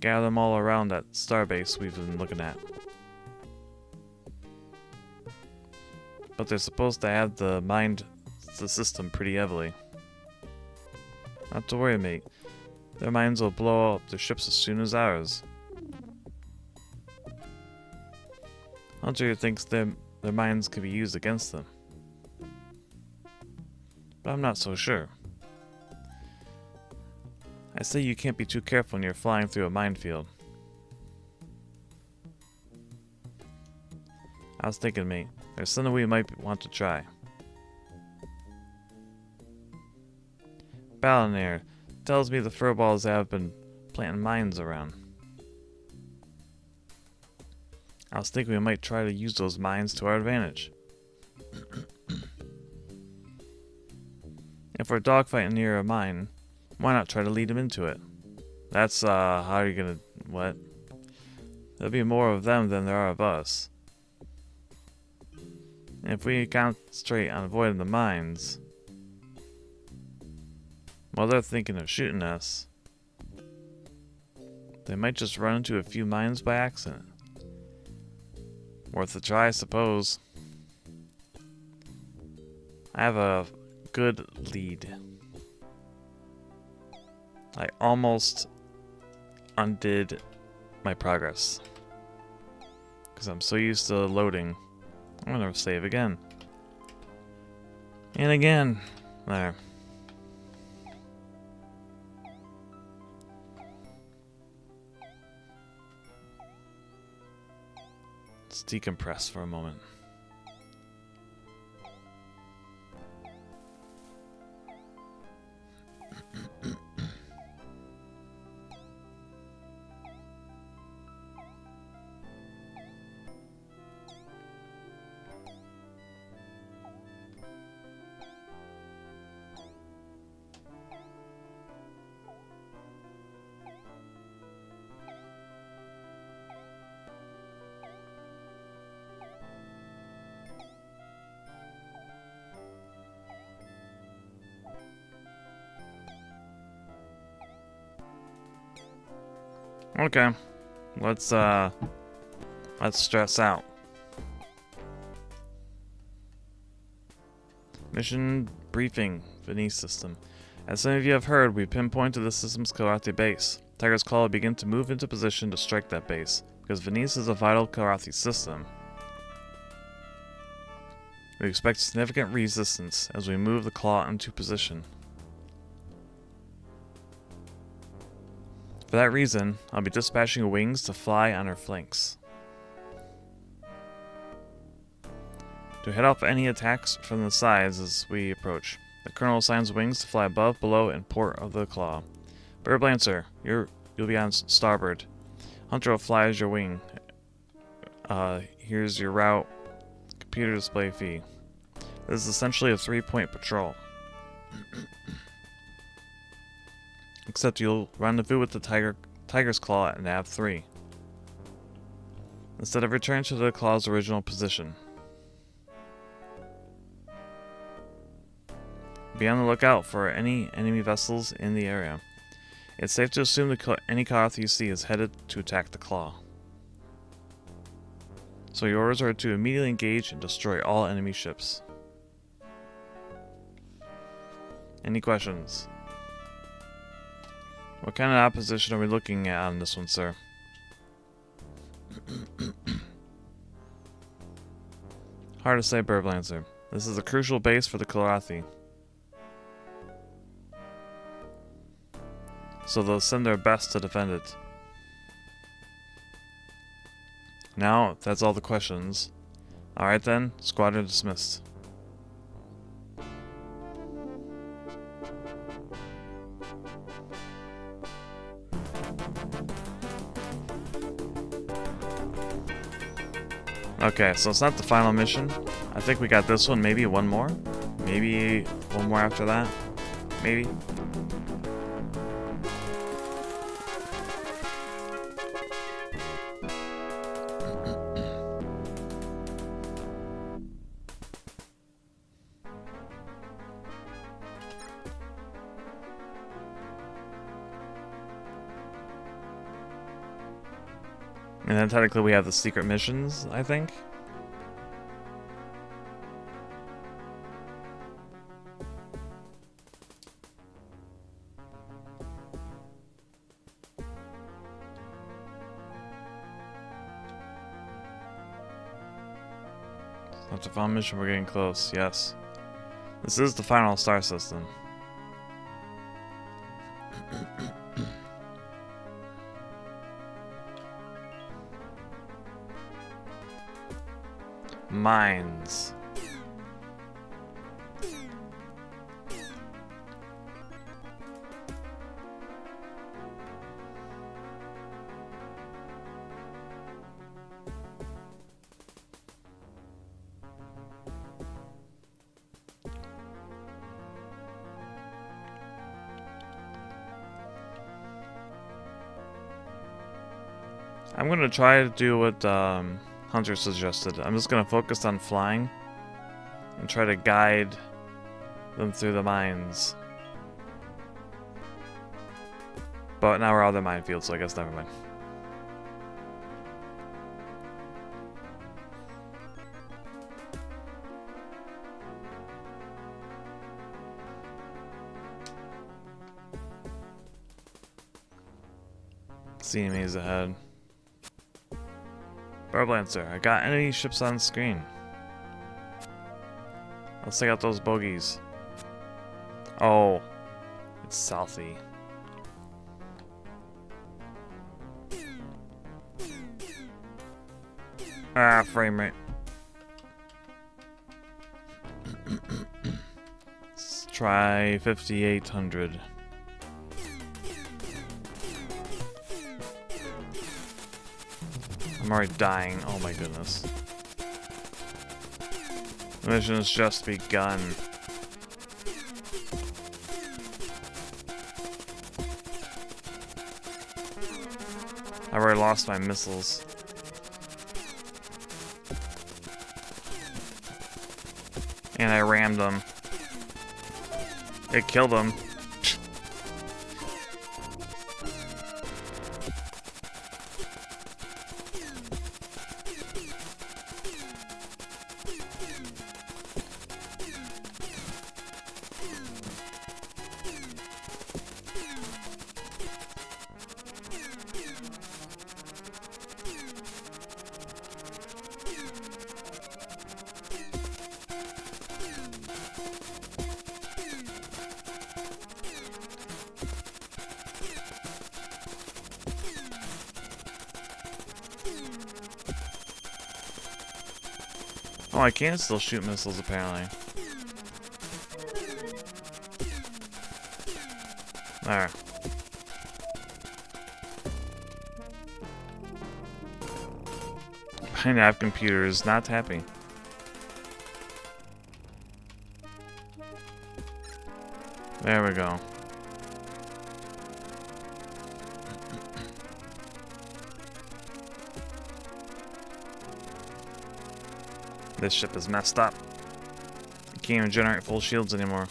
[SPEAKER 1] Gather them all around that starbase we've been looking at. But they're supposed to have the mined the system pretty heavily. Not to worry, mate. Their mines will blow up their ships as soon as ours. Hunter thinks their mines could be used against them. But I'm not so sure. I say you can't be too careful when you're flying through a minefield. I was thinking, mate, there's something we might want to try. Balinair tells me the furballs have been planting mines around. I was thinking we might try to use those mines to our advantage. If we're dogfighting near a mine, why not try to lead them into it? That's, how are you gonna... what? There'll be more of them than there are of us. And if we concentrate on avoiding the mines... while they're thinking of shooting us, they might just run into a few mines by accident. Worth a try, I suppose. I have a good lead. I almost undid my progress. Because I'm so used to loading. I'm gonna save again. And again. There. Let's decompress for a moment. Okay, let's stress out. Mission briefing, Venice system. As some of you have heard, we pinpointed the system's Kilrathi base. Tiger's Claw will begin to move into position to strike that base, because Venice is a vital Kilrathi system. We expect significant resistance as we move the claw into position. For that reason, I'll be dispatching wings to fly on our flanks. To head off any attacks from the sides as we approach, the Colonel assigns wings to fly above, below, and port of the claw. Bird Lancer, you'll be on starboard. Hunter will fly as your wing. Here's your route. Computer display fee. This is essentially a 3-point patrol. Except you'll rendezvous with the Tiger's Claw at nav 3. Instead of return to the claw's original position. Be on the lookout for any enemy vessels in the area. It's safe to assume that any Kilrathi you see is headed to attack the claw. So your orders are to immediately engage and destroy all enemy ships. Any questions? What kind of opposition are we looking at on this one, sir? Hard to say, Bird Lancer. This is a crucial base for the Kilrathi. So they'll send their best to defend it. Now, that's all the questions. Alright then, squadron dismissed. Okay, so it's not the final mission. I think we got this one, maybe one more? Maybe one more after that? Maybe? And then technically we have the secret missions, I think. That's the final mission, we're getting close, yes. This is the final star system. Mines. I'm gonna try to do what Hunter suggested. I'm just gonna focus on flying and try to guide them through the mines. But now we're out of the minefield, so I guess never mind. See enemies ahead. Bird Lancer, I got enemy ships on the screen. Let's take out those bogies. Oh, it's Southie. Ah, frame rate. Let's try 5800. I'm already dying. Oh my goodness. The mission has just begun. I already lost my missiles. And I rammed them. It killed them. Oh, I can still shoot missiles, apparently. There. My nav computer is not happy. There we go. This ship is messed up. You can't even generate full shields anymore.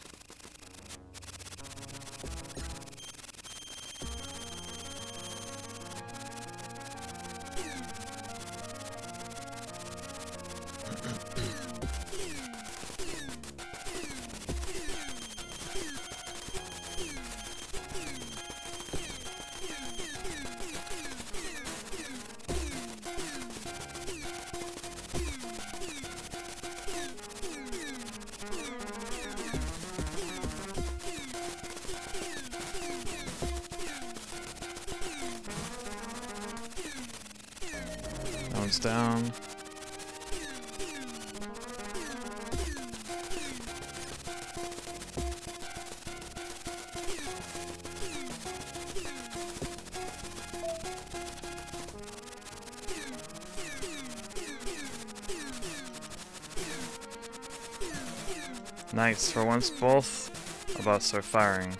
[SPEAKER 1] That one's down. Nice, for once both of us are firing.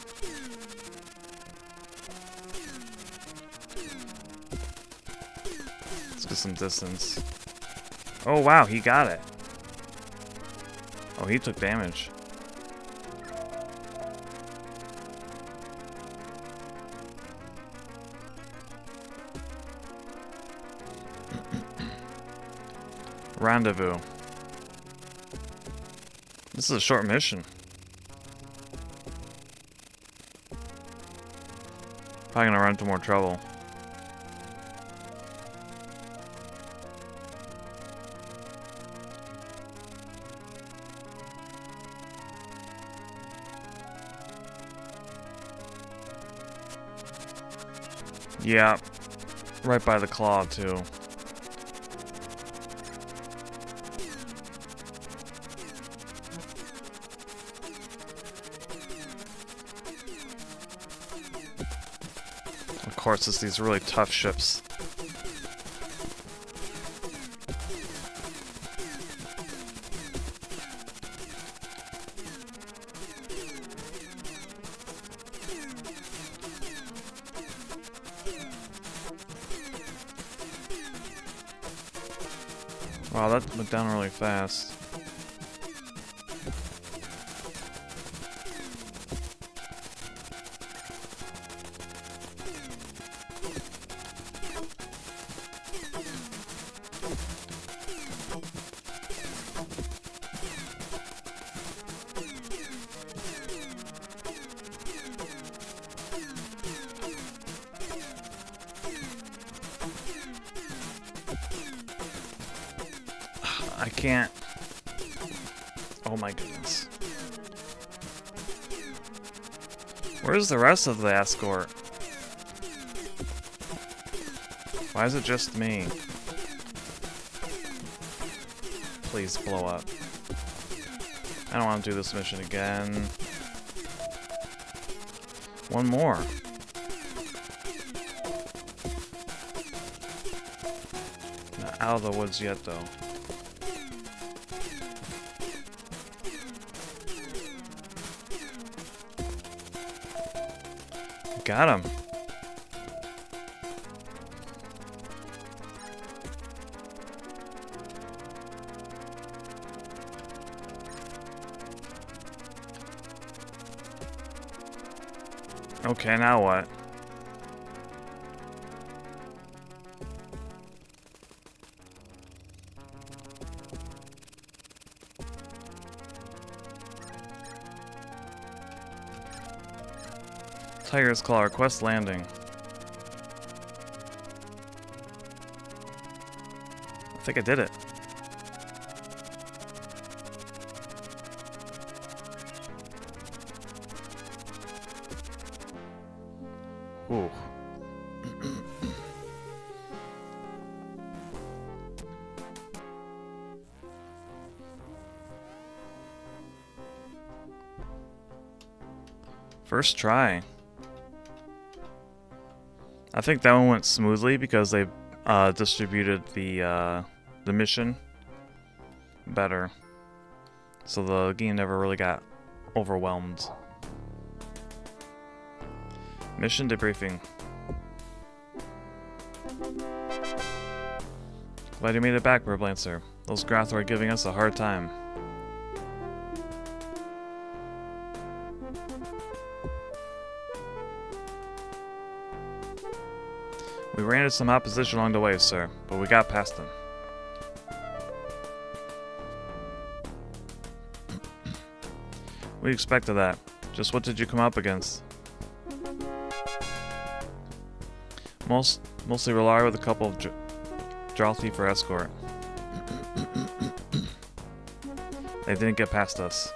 [SPEAKER 1] Let's get some distance. Oh wow, he got it. Oh, he took damage. Rendezvous. This is a short mission. Probably gonna run into more trouble. Yeah, right by the claw too. Of course, it's these really tough ships. Wow, that went down really fast. I can't. Oh my goodness. Where's the rest of the escort? Why is it just me? Please blow up. I don't want to do this mission again. One more. Not out of the woods yet, though. Got him. Okay, now what? Tiger's Claw, request landing. I think I did it. Ooh. First try. I think that one went smoothly because they distributed the mission better, so the game never really got overwhelmed. Mission debriefing. Glad you made it back, Burblancer. Those Grath are giving us a hard time. We ran into some opposition along the way, sir, but we got past them. We expected that. Just what did you come up against? Mostly rely with a couple of Kilrathi for escort. They didn't get past us.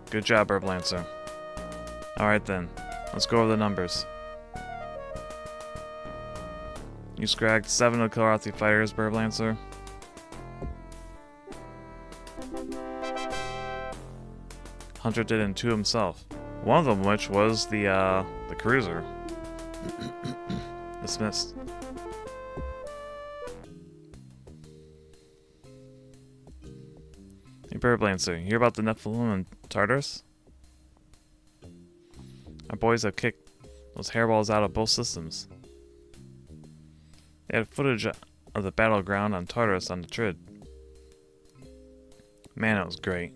[SPEAKER 1] Good job, Burblancer. Alright then, let's go over the numbers. You scragged 7 of the Kilrathi fighters, Burblancer. Hunter did in 2 himself. One of them which was the cruiser. Dismissed. Hey Burblancer, you hear about the Nephilim and Tartarus? Our boys have kicked those hairballs out of both systems. They had footage of the battleground on Tartarus on the Trid. Man, it was great.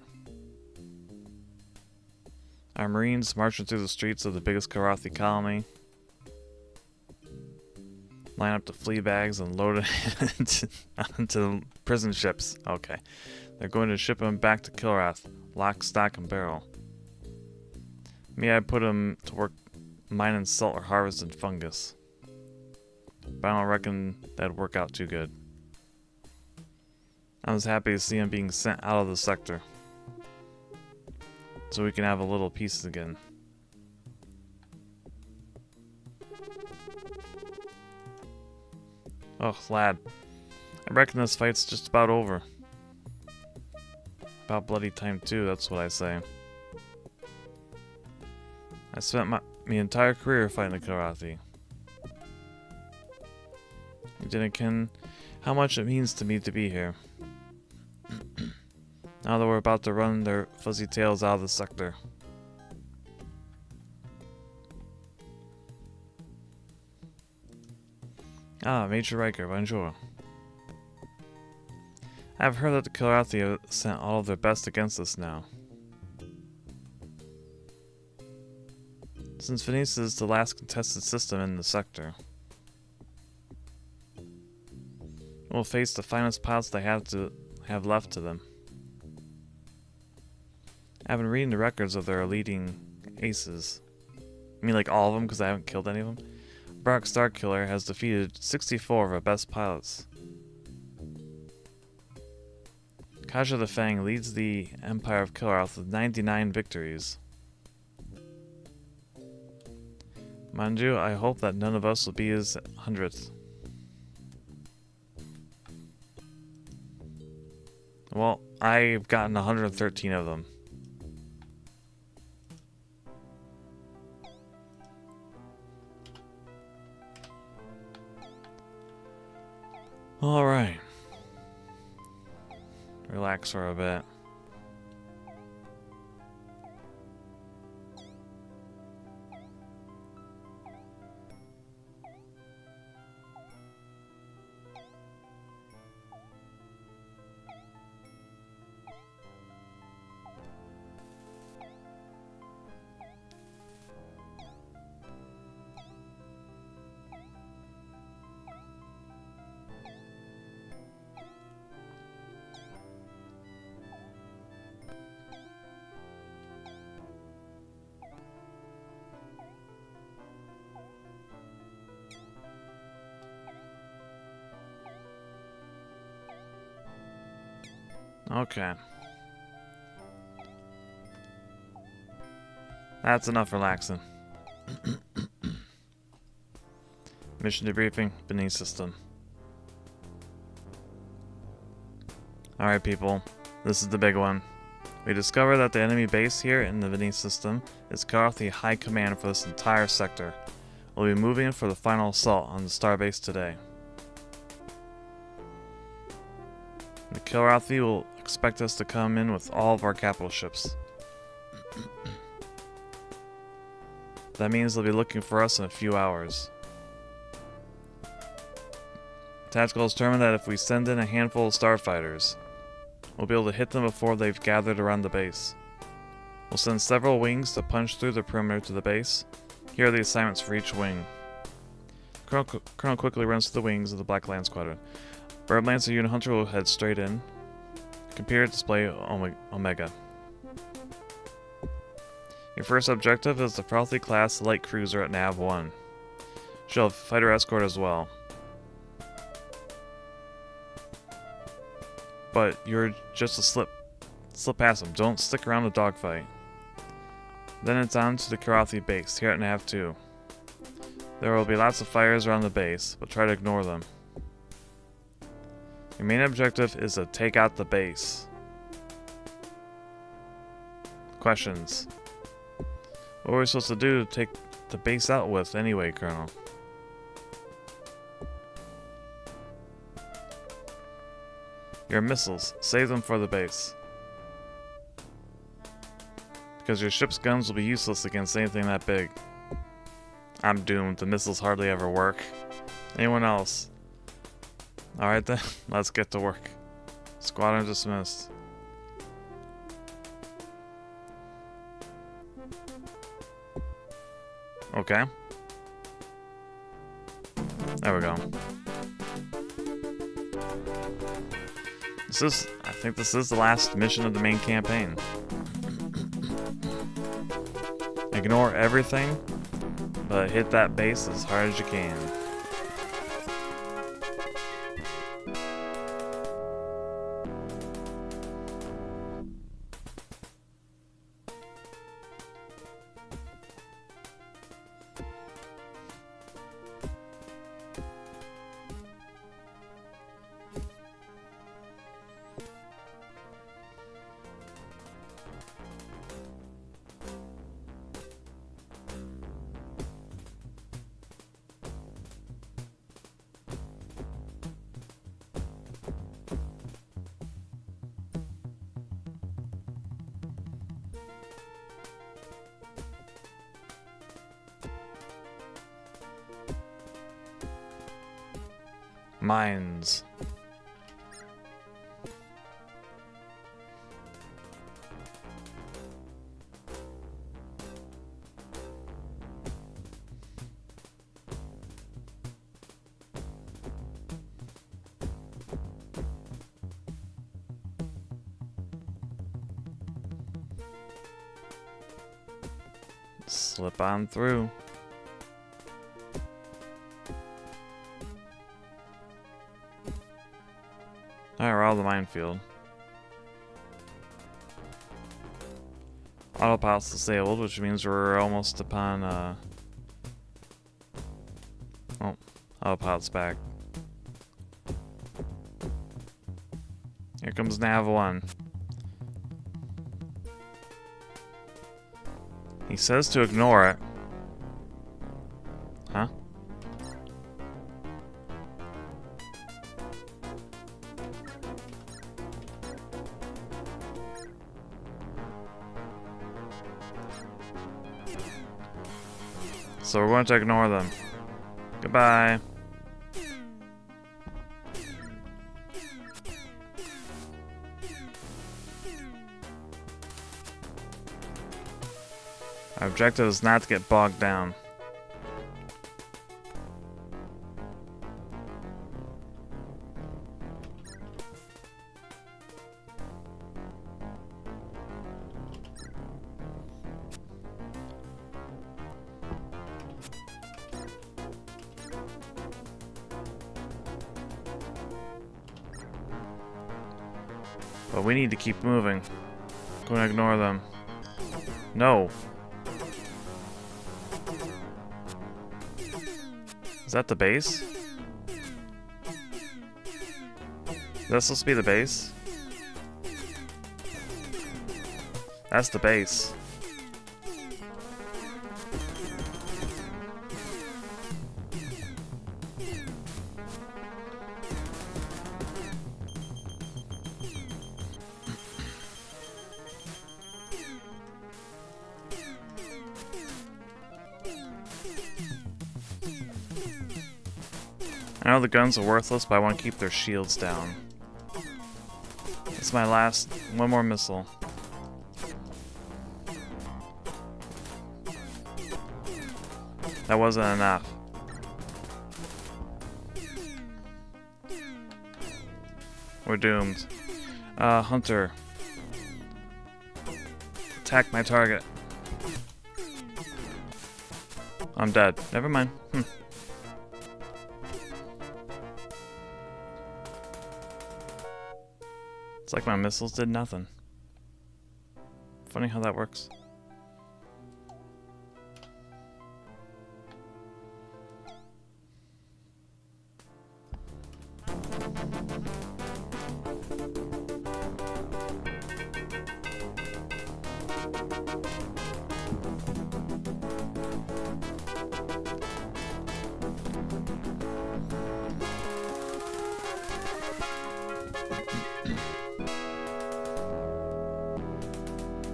[SPEAKER 1] Our Marines marching through the streets of the biggest Kilrathi colony. Line up the flea bags and load it onto prison ships. Okay. They're going to ship them back to Kilrath. Lock, stock, and barrel. Me, I put them to work mining salt or harvesting fungus. But I don't reckon that'd work out too good. I was happy to see him being sent out of the sector, so we can have a little peace again. Oh, lad. I reckon this fight's just about over. About bloody time too, that's what I say. I spent my entire career fighting the Kilrathi. You didn't ken how much it means to me to be here. Now that we're about to run their fuzzy tails out of the sector. Ah, Major Riker, bonjour. I've heard that the Kilrathi have sent all of their best against us now. Since Venice is the last contested system in the sector, we'll face the finest pilots they have left to them. I've been reading the records of their leading aces. I mean, like all of them, because I haven't killed any of them. Brock Starkiller has defeated 64 of our best pilots. Kaja the Fang leads the Empire of Kilrath with 99 victories. Manju, I hope that none of us will be his 100th. Well, I've gotten 113 of them. Alright. Relax for a bit. Okay. That's enough relaxing. Mission debriefing, beneath system. Alright people, this is the big one. We discover that the enemy base here in the beneath system is Kilrathi High Command for this entire sector. We'll be moving in for the final assault on the starbase today. The Kilrathi will expect us to come in with all of our capital ships. That means they'll be looking for us in a few hours. Tactical is determined that if we send in a handful of starfighters, we'll be able to hit them before they've gathered around the base. We'll send several wings to punch through the perimeter to the base. Here are the assignments for each wing. Colonel quickly runs to the wings of the Black Land Squadron. Bird Lancer Unit Hunter will head straight in. Computer display Omega. Your first objective is the Kilrathi class light cruiser at Nav 1. She'll have fighter escort as well. But you're just a slip past them. Don't stick around the dogfight. Then it's on to the Kilrathi base here at Nav 2. There will be lots of fires around the base, but try to ignore them. Your main objective is to take out the base. Questions. What were we supposed to do to take the base out with anyway, Colonel? Your missiles. Save them for the base. Because your ship's guns will be useless against anything that big. I'm doomed. The missiles hardly ever work. Anyone else? Alright then, let's get to work. Squadron dismissed. Okay. There we go. I think this is the last mission of the main campaign. Ignore everything, but hit that base as hard as you can. Mines. Slip on through. Alright, we're out of the minefield. Autopilot's disabled, which means we're almost upon, oh, autopilot's back. Here comes Nav 1. He says to ignore it. Huh? So we're going to ignore them. Goodbye. Our objective is not to get bogged down. But we need to keep moving. I'm gonna ignore them. No. Is that the base? Is that supposed to be the base? That's the base. I know the guns are worthless, but I want to keep their shields down. It's my last... one more missile. That wasn't enough. We're doomed. Hunter. Attack my target. I'm dead. Never mind. It's like my missiles did nothing. Funny how that works.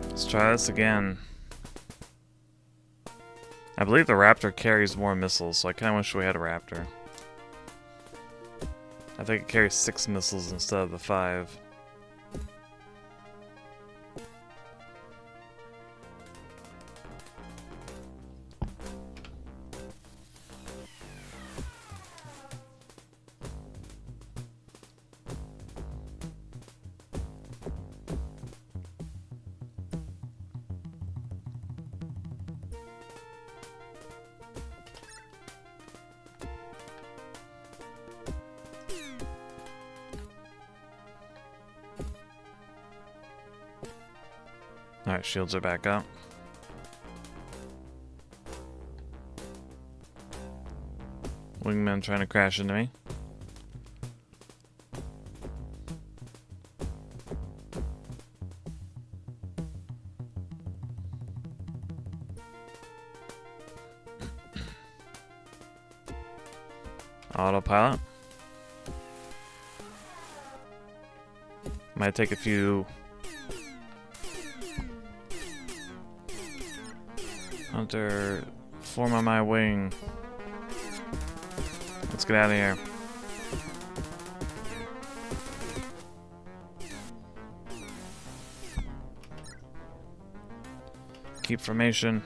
[SPEAKER 1] Let's try this again. I believe the Raptor carries more missiles, so I kinda wish we had a Raptor. I think it carries 6 missiles instead of the 5. Alright, shields are back up. Wingman trying to crash into me. Autopilot. Might take a few... Hunter, form on my wing. Let's get out of here. Keep formation.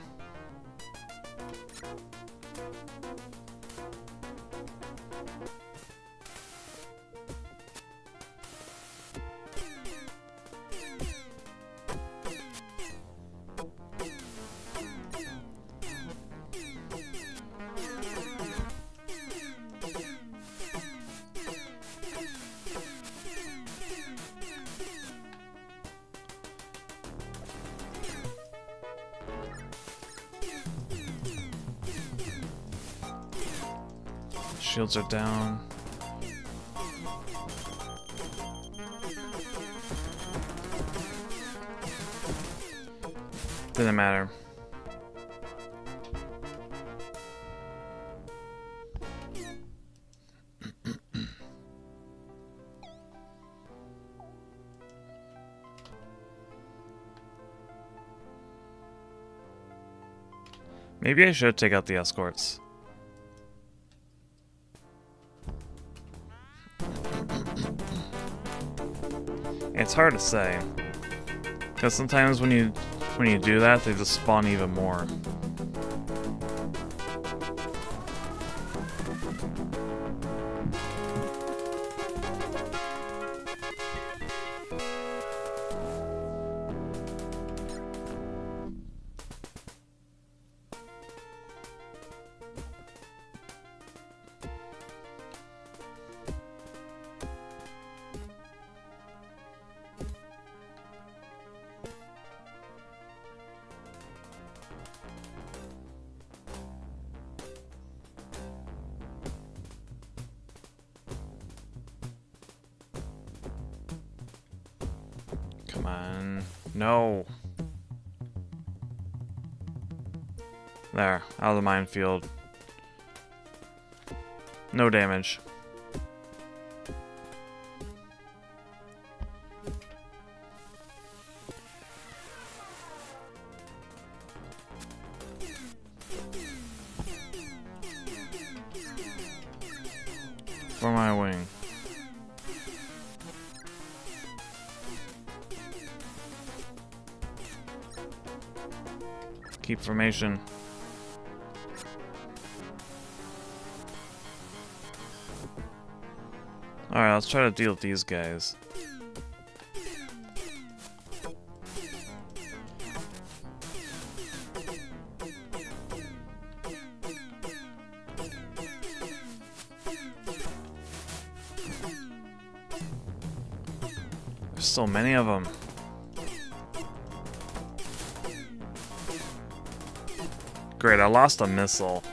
[SPEAKER 1] Shields are down. Didn't matter. Maybe I should take out the escorts. It's hard to say, because sometimes when you do that, they just spawn even more. Come on. No. There. Out of the minefield. No damage. For my wing. Keep formation. Alright, let's try to deal with these guys. There's so many of them. Great, I lost a missile.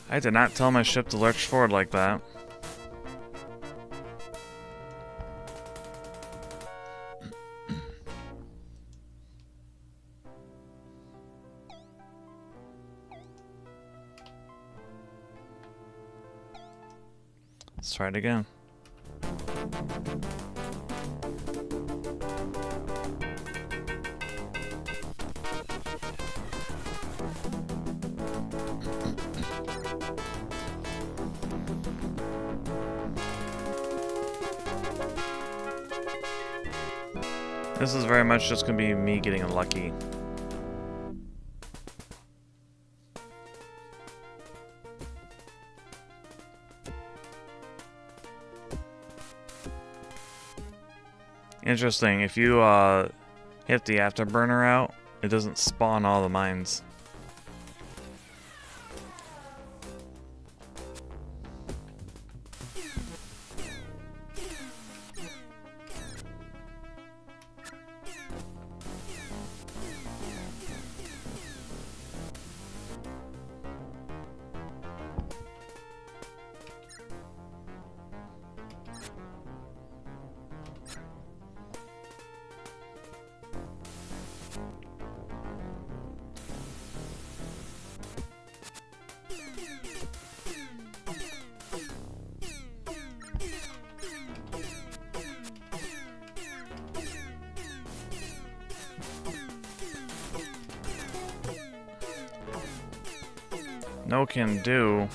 [SPEAKER 1] I did not tell my ship to lurch forward like that. Let's try it again. This is very much just gonna be me getting unlucky. Interesting, if you hit the afterburner out, it doesn't spawn all the mines. No can do.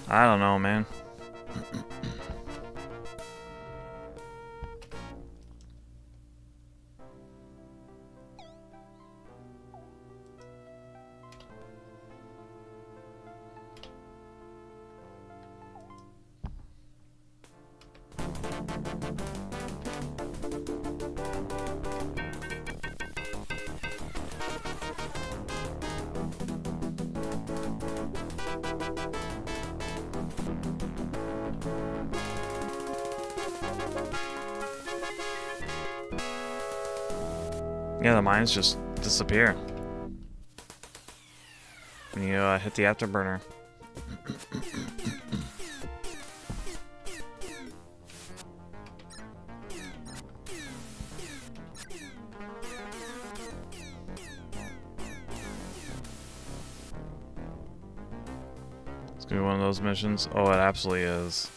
[SPEAKER 1] I don't know, man. Yeah, the mines just disappear when you hit the afterburner. It's gonna be one of those missions. Oh, it absolutely is.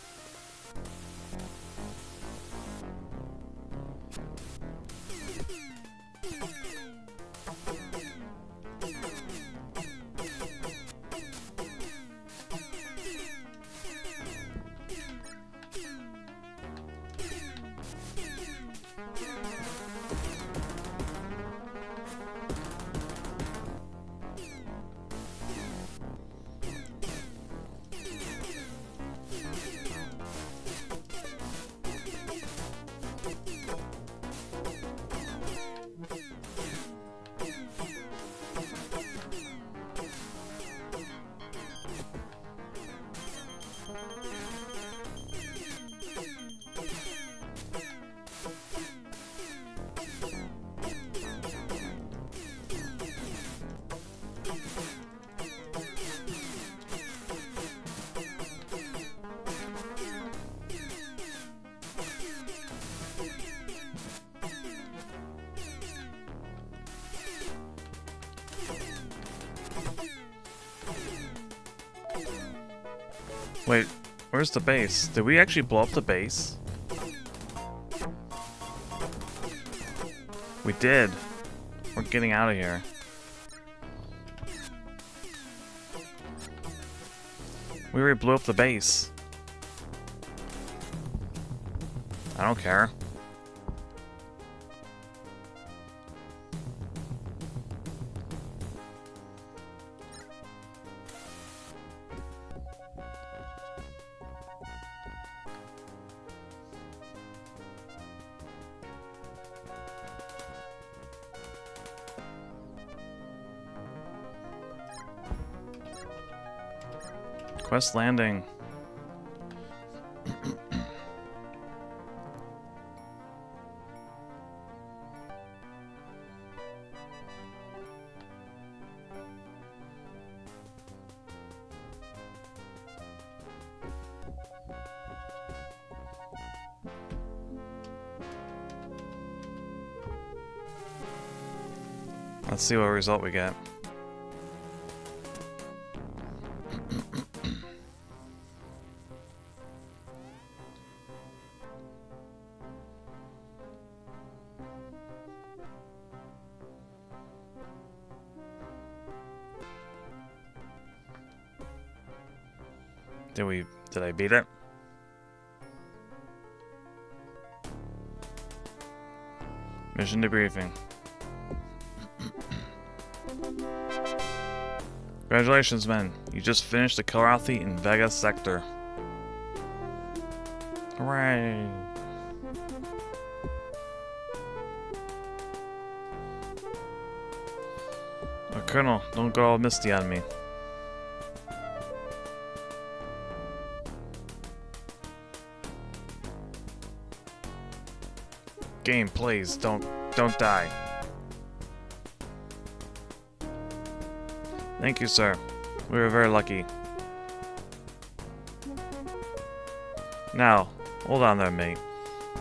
[SPEAKER 1] Wait, where's the base? Did we actually blow up the base? We did. We're getting out of here. We already blew up the base. I don't care. Quest landing. Let's see what result we get. Did I beat it? Mission debriefing. Congratulations, men. You just finished the Kilrathi in Vega sector. Hooray! Oh, Colonel, don't go all misty on me. Game, please, don't die. Thank you, sir. We were very lucky. Now, hold on there, mate.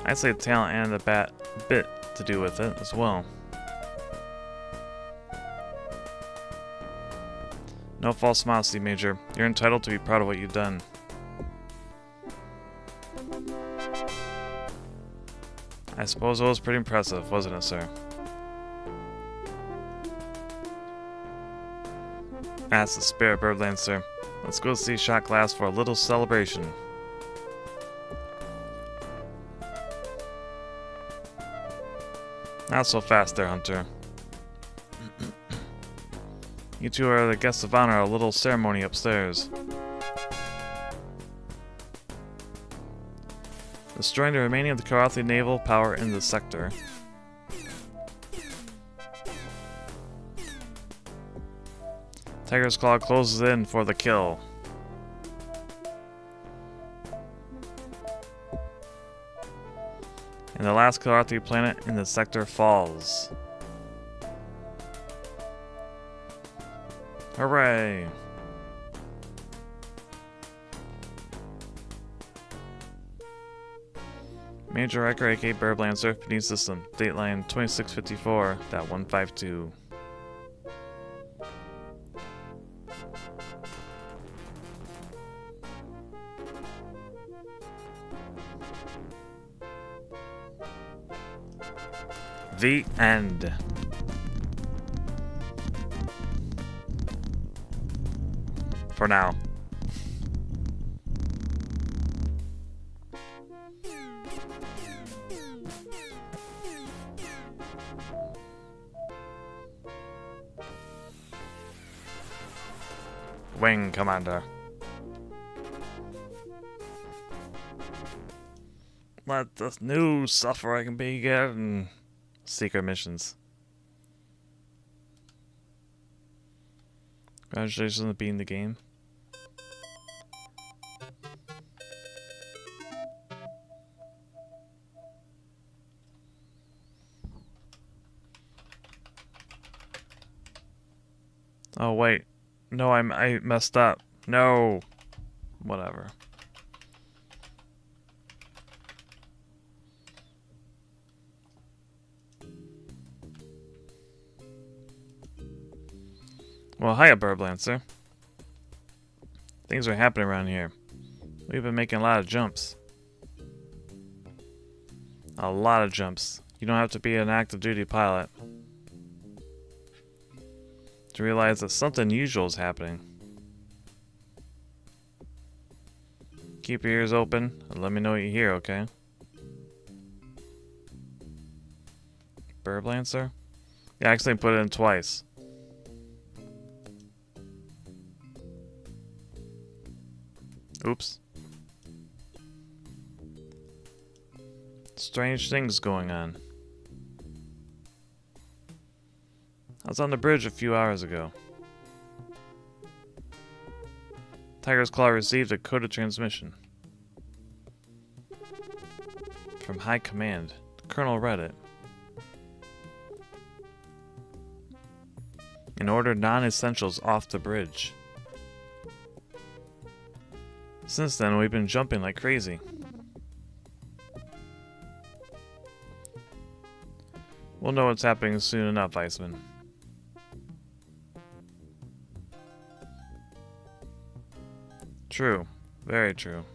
[SPEAKER 1] I'd say the talent and the bit to do with it as well. No false modesty, Major. You're entitled to be proud of what you've done. I suppose it was pretty impressive, wasn't it, sir? That's the spirit, Birdland, sir. Let's go see shot glass for a little celebration. Not so fast there, Hunter. You two are the guests of honor at a little ceremony upstairs. Destroying the remaining of the Kilrathi naval power in the sector. Tiger's Claw closes in for the kill. And the last Kilrathi planet in the sector falls. Hooray! Major Riker, aka Bearblancer, beneath system. Dateline 2654.152. The end. For now. Wing Commander. Let the new suffering begin. Secret missions. Congratulations on beating the game. Oh wait. No, I messed up. No. Whatever. Well, hiya, Bearblancer. Things are happening around here. We've been making a lot of jumps. A lot of jumps. You don't have to be an active duty pilot to realize that something unusual is happening. Keep your ears open and let me know what you hear, okay? Bearblancer? Yeah, I actually put it in twice. Oops. Strange things going on. I was on the bridge a few hours ago. Tiger's Claw received a coded transmission from High Command. The Colonel read it and ordered non-essentials off the bridge. Since then, we've been jumping like crazy. We'll know what's happening soon enough, Iceman. True. Very true.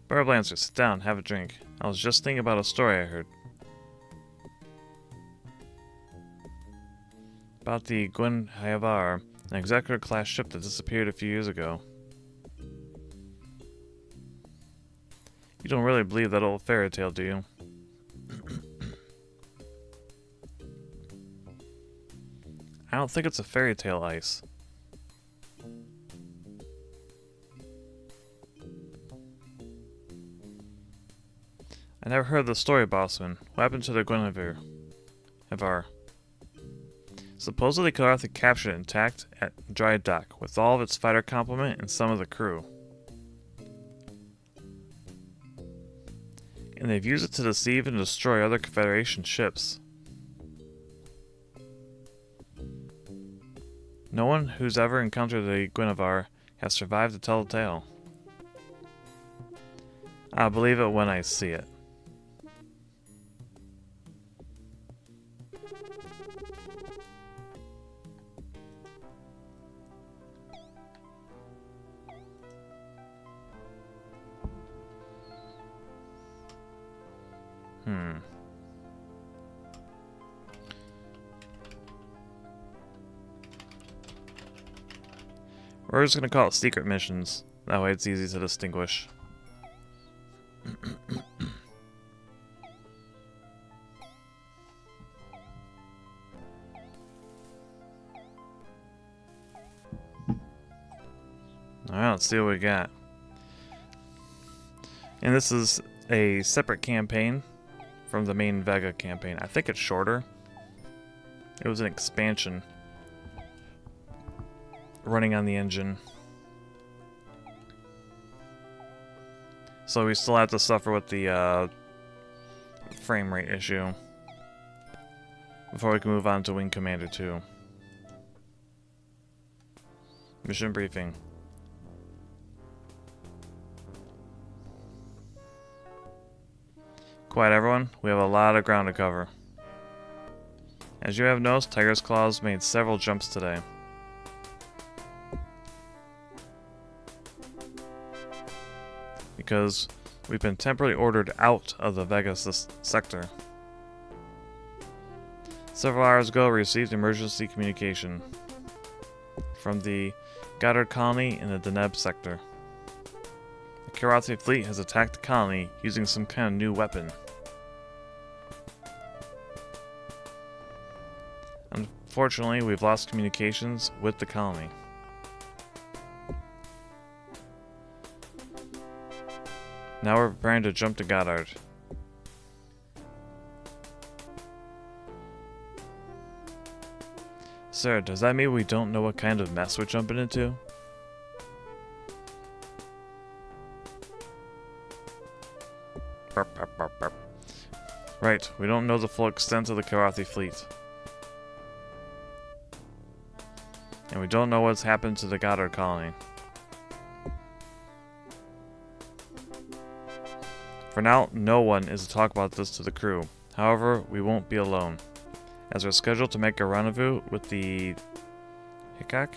[SPEAKER 1] Bearblancer, sit down, have a drink. I was just thinking about a story I heard. About the Gwen Hayavar, an executive-class ship that disappeared a few years ago. You don't really believe that old fairy tale, do you? I don't think it's a fairy tale, Ice. I never heard the story, Bossman. What happened to the Guinevere? Supposedly Kilrathi captured it intact at dry dock, with all of its fighter complement and some of the crew. And they've used it to deceive and destroy other Confederation ships. No one who's ever encountered the Guinevere has survived to tell the tale. I'll believe it when I see it. We're just gonna call it secret missions. That way it's easy to distinguish. Alright, let's see what we got. And this is a separate campaign from the main Vega campaign. I think it's shorter. It was an expansion running on the engine. So we still have to suffer with the frame rate issue before we can move on to Wing Commander 2. Mission briefing. Quiet everyone, we have a lot of ground to cover. As you have noticed, Tiger's Claws made several jumps today. Because we've been temporarily ordered out of the Vega sector. Several hours ago, we received emergency communication from the Goddard colony in the Deneb sector. The Kilrathi fleet has attacked the colony using some kind of new weapon. Unfortunately, we've lost communications with the colony. Now we're preparing to jump to Goddard. Sir, does that mean we don't know what kind of mess we're jumping into? Burp, burp, burp, burp. Right, we don't know the full extent of the Kilrathi fleet. And we don't know what's happened to the Goddard colony. For now, no one is to talk about this to the crew. However, we won't be alone, as we're scheduled to make a rendezvous with the Hickok.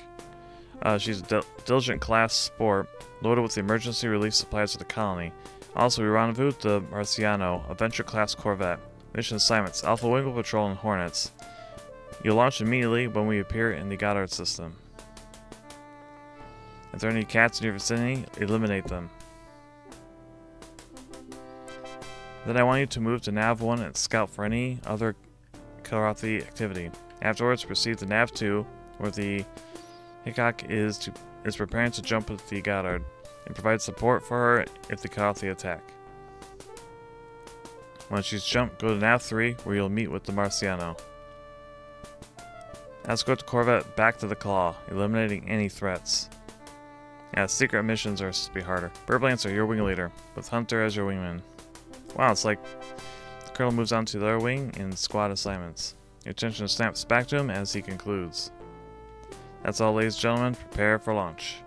[SPEAKER 1] She's a diligent class sport, loaded with the emergency relief supplies of the colony. Also, we rendezvous with the Marciano, a venture-class corvette. Mission assignments: Alpha Wing will patrol in Hornets. You'll launch immediately when we appear in the Goddard system. If there are any cats in your vicinity, eliminate them. Then I want you to move to Nav 1 and scout for any other Kilrathi activity. Afterwards, proceed to Nav 2, where the Hickok is preparing to jump with the Goddard, and provide support for her if the Kilrathi attack. Once she's jumped, go to Nav 3, where you'll meet with the Marciano. Escort the Corvette back to the Claw, eliminating any threats. Yeah, secret missions are supposed to be harder. Burblancer, your wing leader, with Hunter as your wingman. Wow, it's like the colonel moves on to the other wing in squad assignments. Your attention snaps back to him as he concludes. That's all, ladies and gentlemen. Prepare for launch.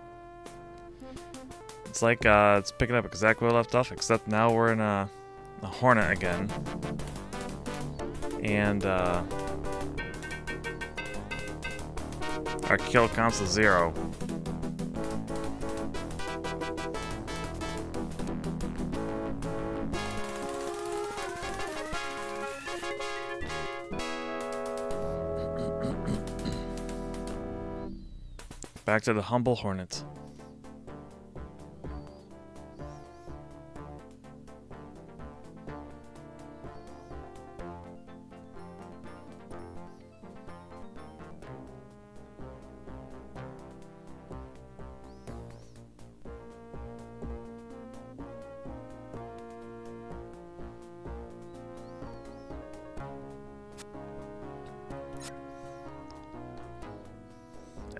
[SPEAKER 1] It's like it's picking up exactly where we left off, except now we're in a Hornet again. And our kill counts as 0. Back to the humble Hornet.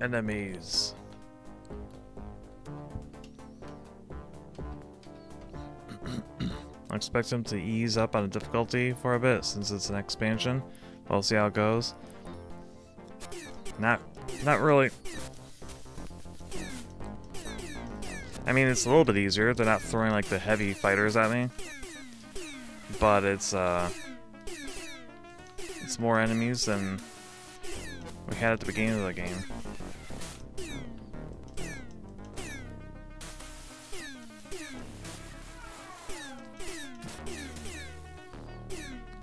[SPEAKER 1] Enemies. I expect them to ease up on the difficulty for a bit since it's an expansion. We'll see how it goes. Not really. I mean, it's a little bit easier. They're not throwing like the heavy fighters at me, but it's more enemies than we had at the beginning of the game.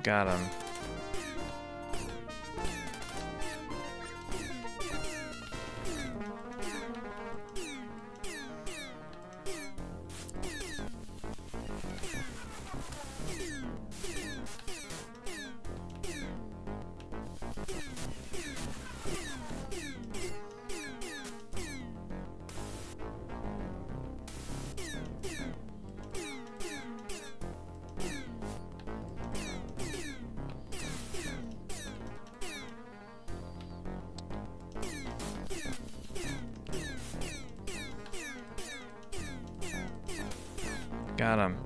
[SPEAKER 1] Got him. Got him.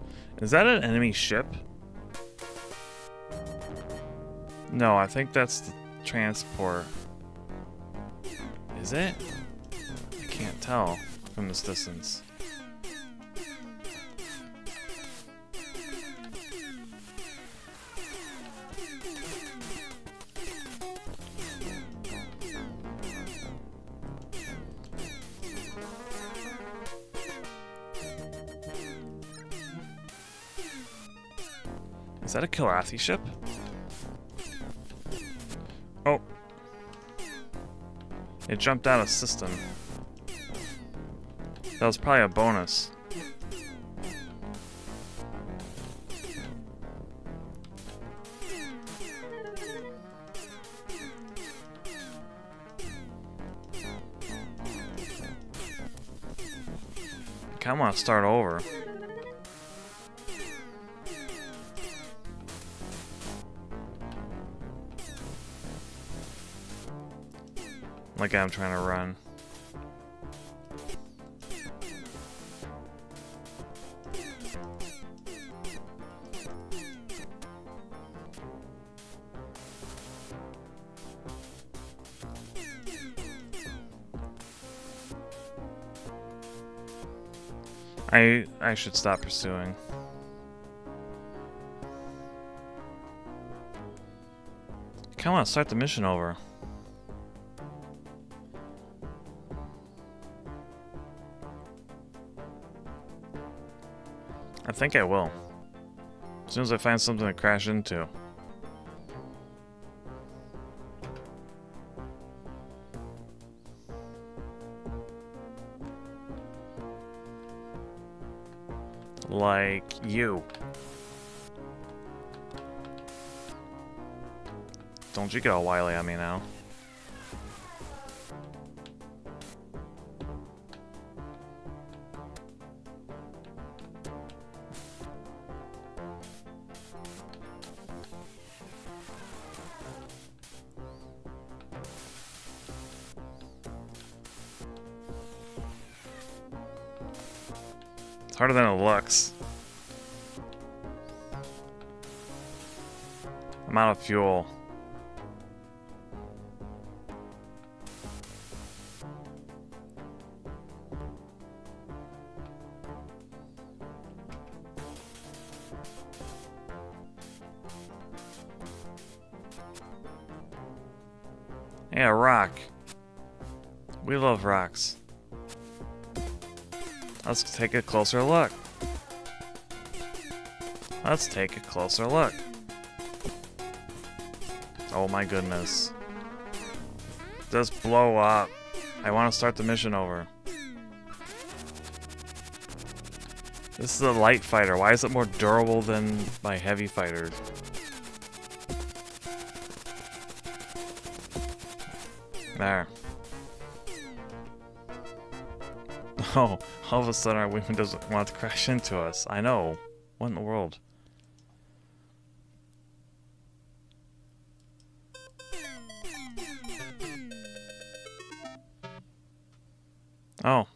[SPEAKER 1] Is that an enemy ship? No, I think that's the transport. Is it? I can't tell from this distance. Is that a Kilrathi ship? Oh. It jumped out of system. That was probably a bonus. I kinda wanna start over. Like I'm trying to run. I should stop pursuing. I kinda wanna start the mission over. I think I will. As soon as I find something to crash into. Like you. Don't you get all wily on me now. It's harder than it looks. I'm out of fuel. Yeah, rock. We love rocks. Let's take a closer look. Let's take a closer look. Oh my goodness. Just blow up. I want to start the mission over. This is a light fighter. Why is it more durable than my heavy fighter? There. Oh, all of a sudden our wingman doesn't want to crash into us. I know. What in the world? Oh,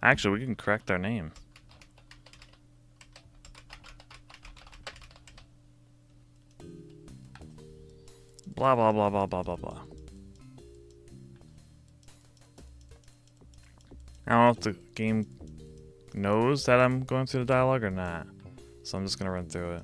[SPEAKER 1] actually we can correct their name. Blah blah blah blah blah blah blah. I don't know if the game knows that I'm going through the dialogue or not, so I'm just gonna run through it.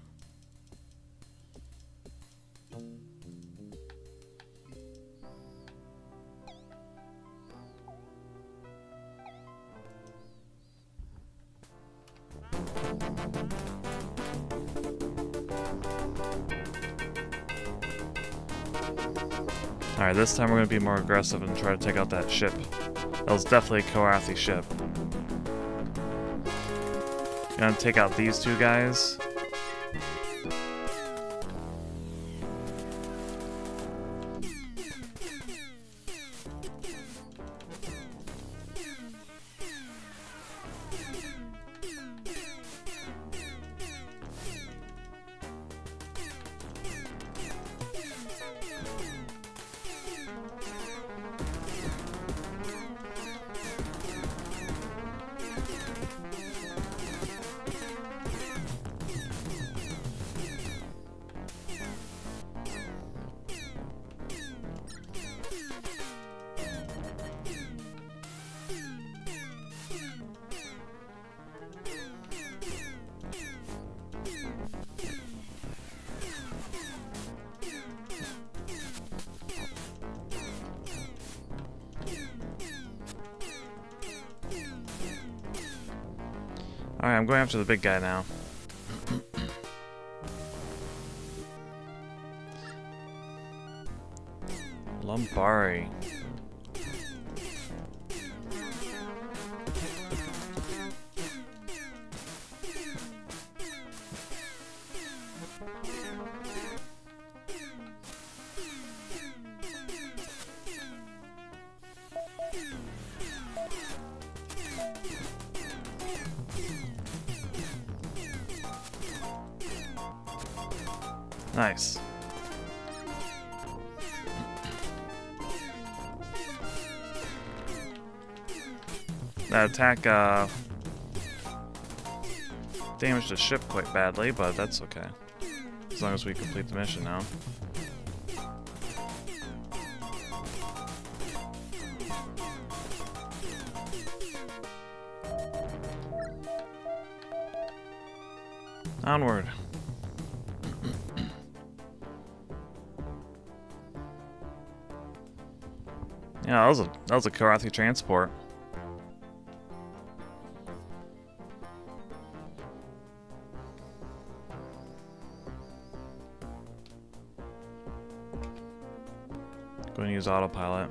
[SPEAKER 1] Alright, this time we're gonna be more aggressive and try to take out that ship. That was definitely a Kilrathi ship. Gonna take out these two guys. Alright, I'm going after the big guy now. Lumbari. Nice. That attack damaged the ship quite badly, but that's okay. As long as we complete the mission now. Onward. Yeah, that was a Kilrathi transport. Going to use autopilot.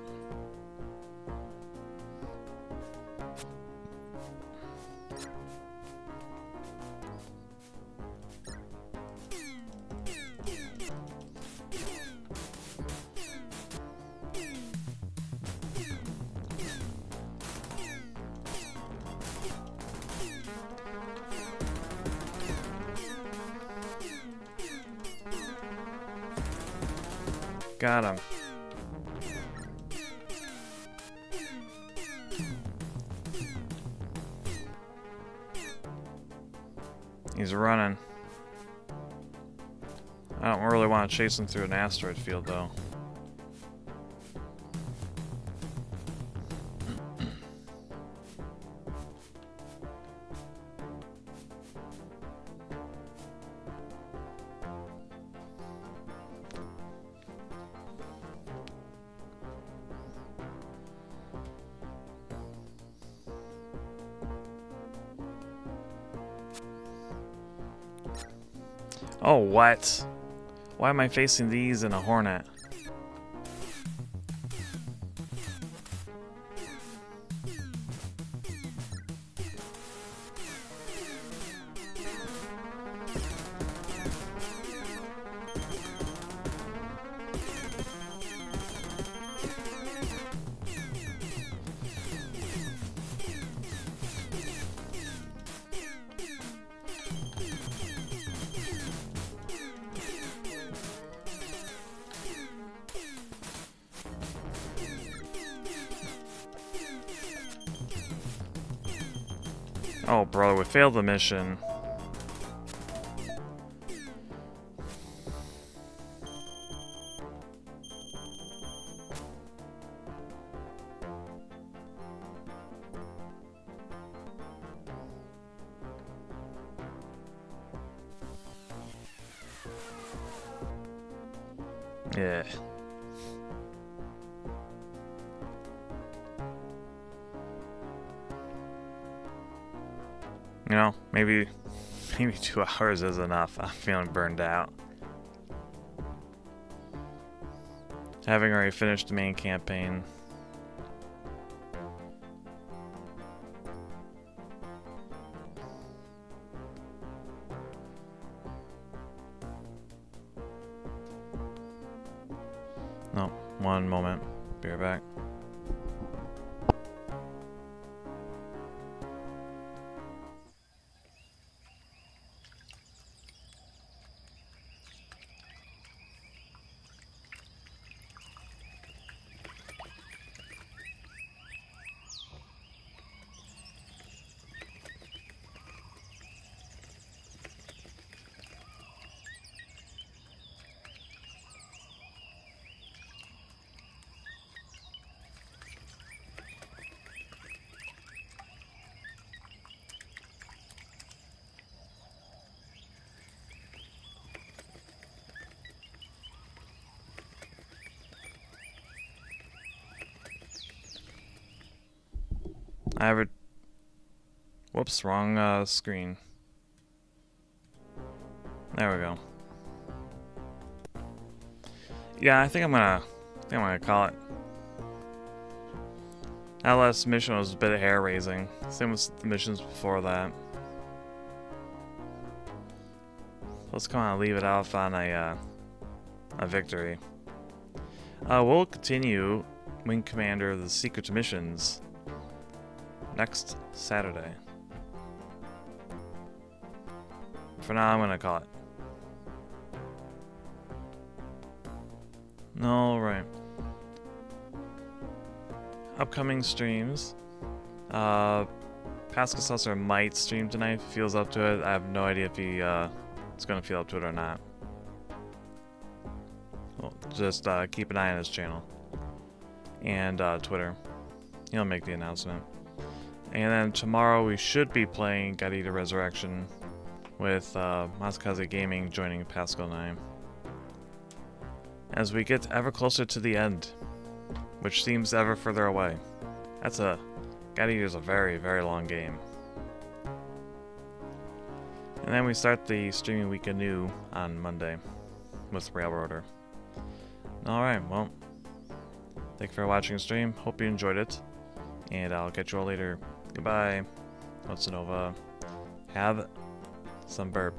[SPEAKER 1] Got him. He's running. I don't really want to chase him through an asteroid field, though. Oh, what? Why am I facing these in a Hornet? Oh, bro, we failed the mission. Yeah. You know, maybe 2 hours is enough. I'm feeling burned out. Having already finished the main campaign. No, one moment. Be right back. Whoops, wrong screen. There we go. Yeah, I think I'm gonna call it. That last mission was a bit hair-raising. Same with the missions before that. Let's kind of leave it off on a victory. We'll continue Wing Commander: The Secret Missions next Saturday. For now, I'm gonna call it. Alright. Upcoming streams. Pascal Susser might stream tonight if he feels up to it. I have no idea if he is going to feel up to it or not. Well, just keep an eye on his channel. And Twitter. He'll make the announcement. And then tomorrow we should be playing God Eater Resurrection with Masakaze Gaming joining Pascal and I. As we get ever closer to the end, which seems ever further away. God Eater's a very, very long game. And then we start the streaming week anew on Monday with Railroader. Alright, well, thank you for watching the stream. Hope you enjoyed it. And I'll catch you all later. Goodbye. What's Nova? Have some burp.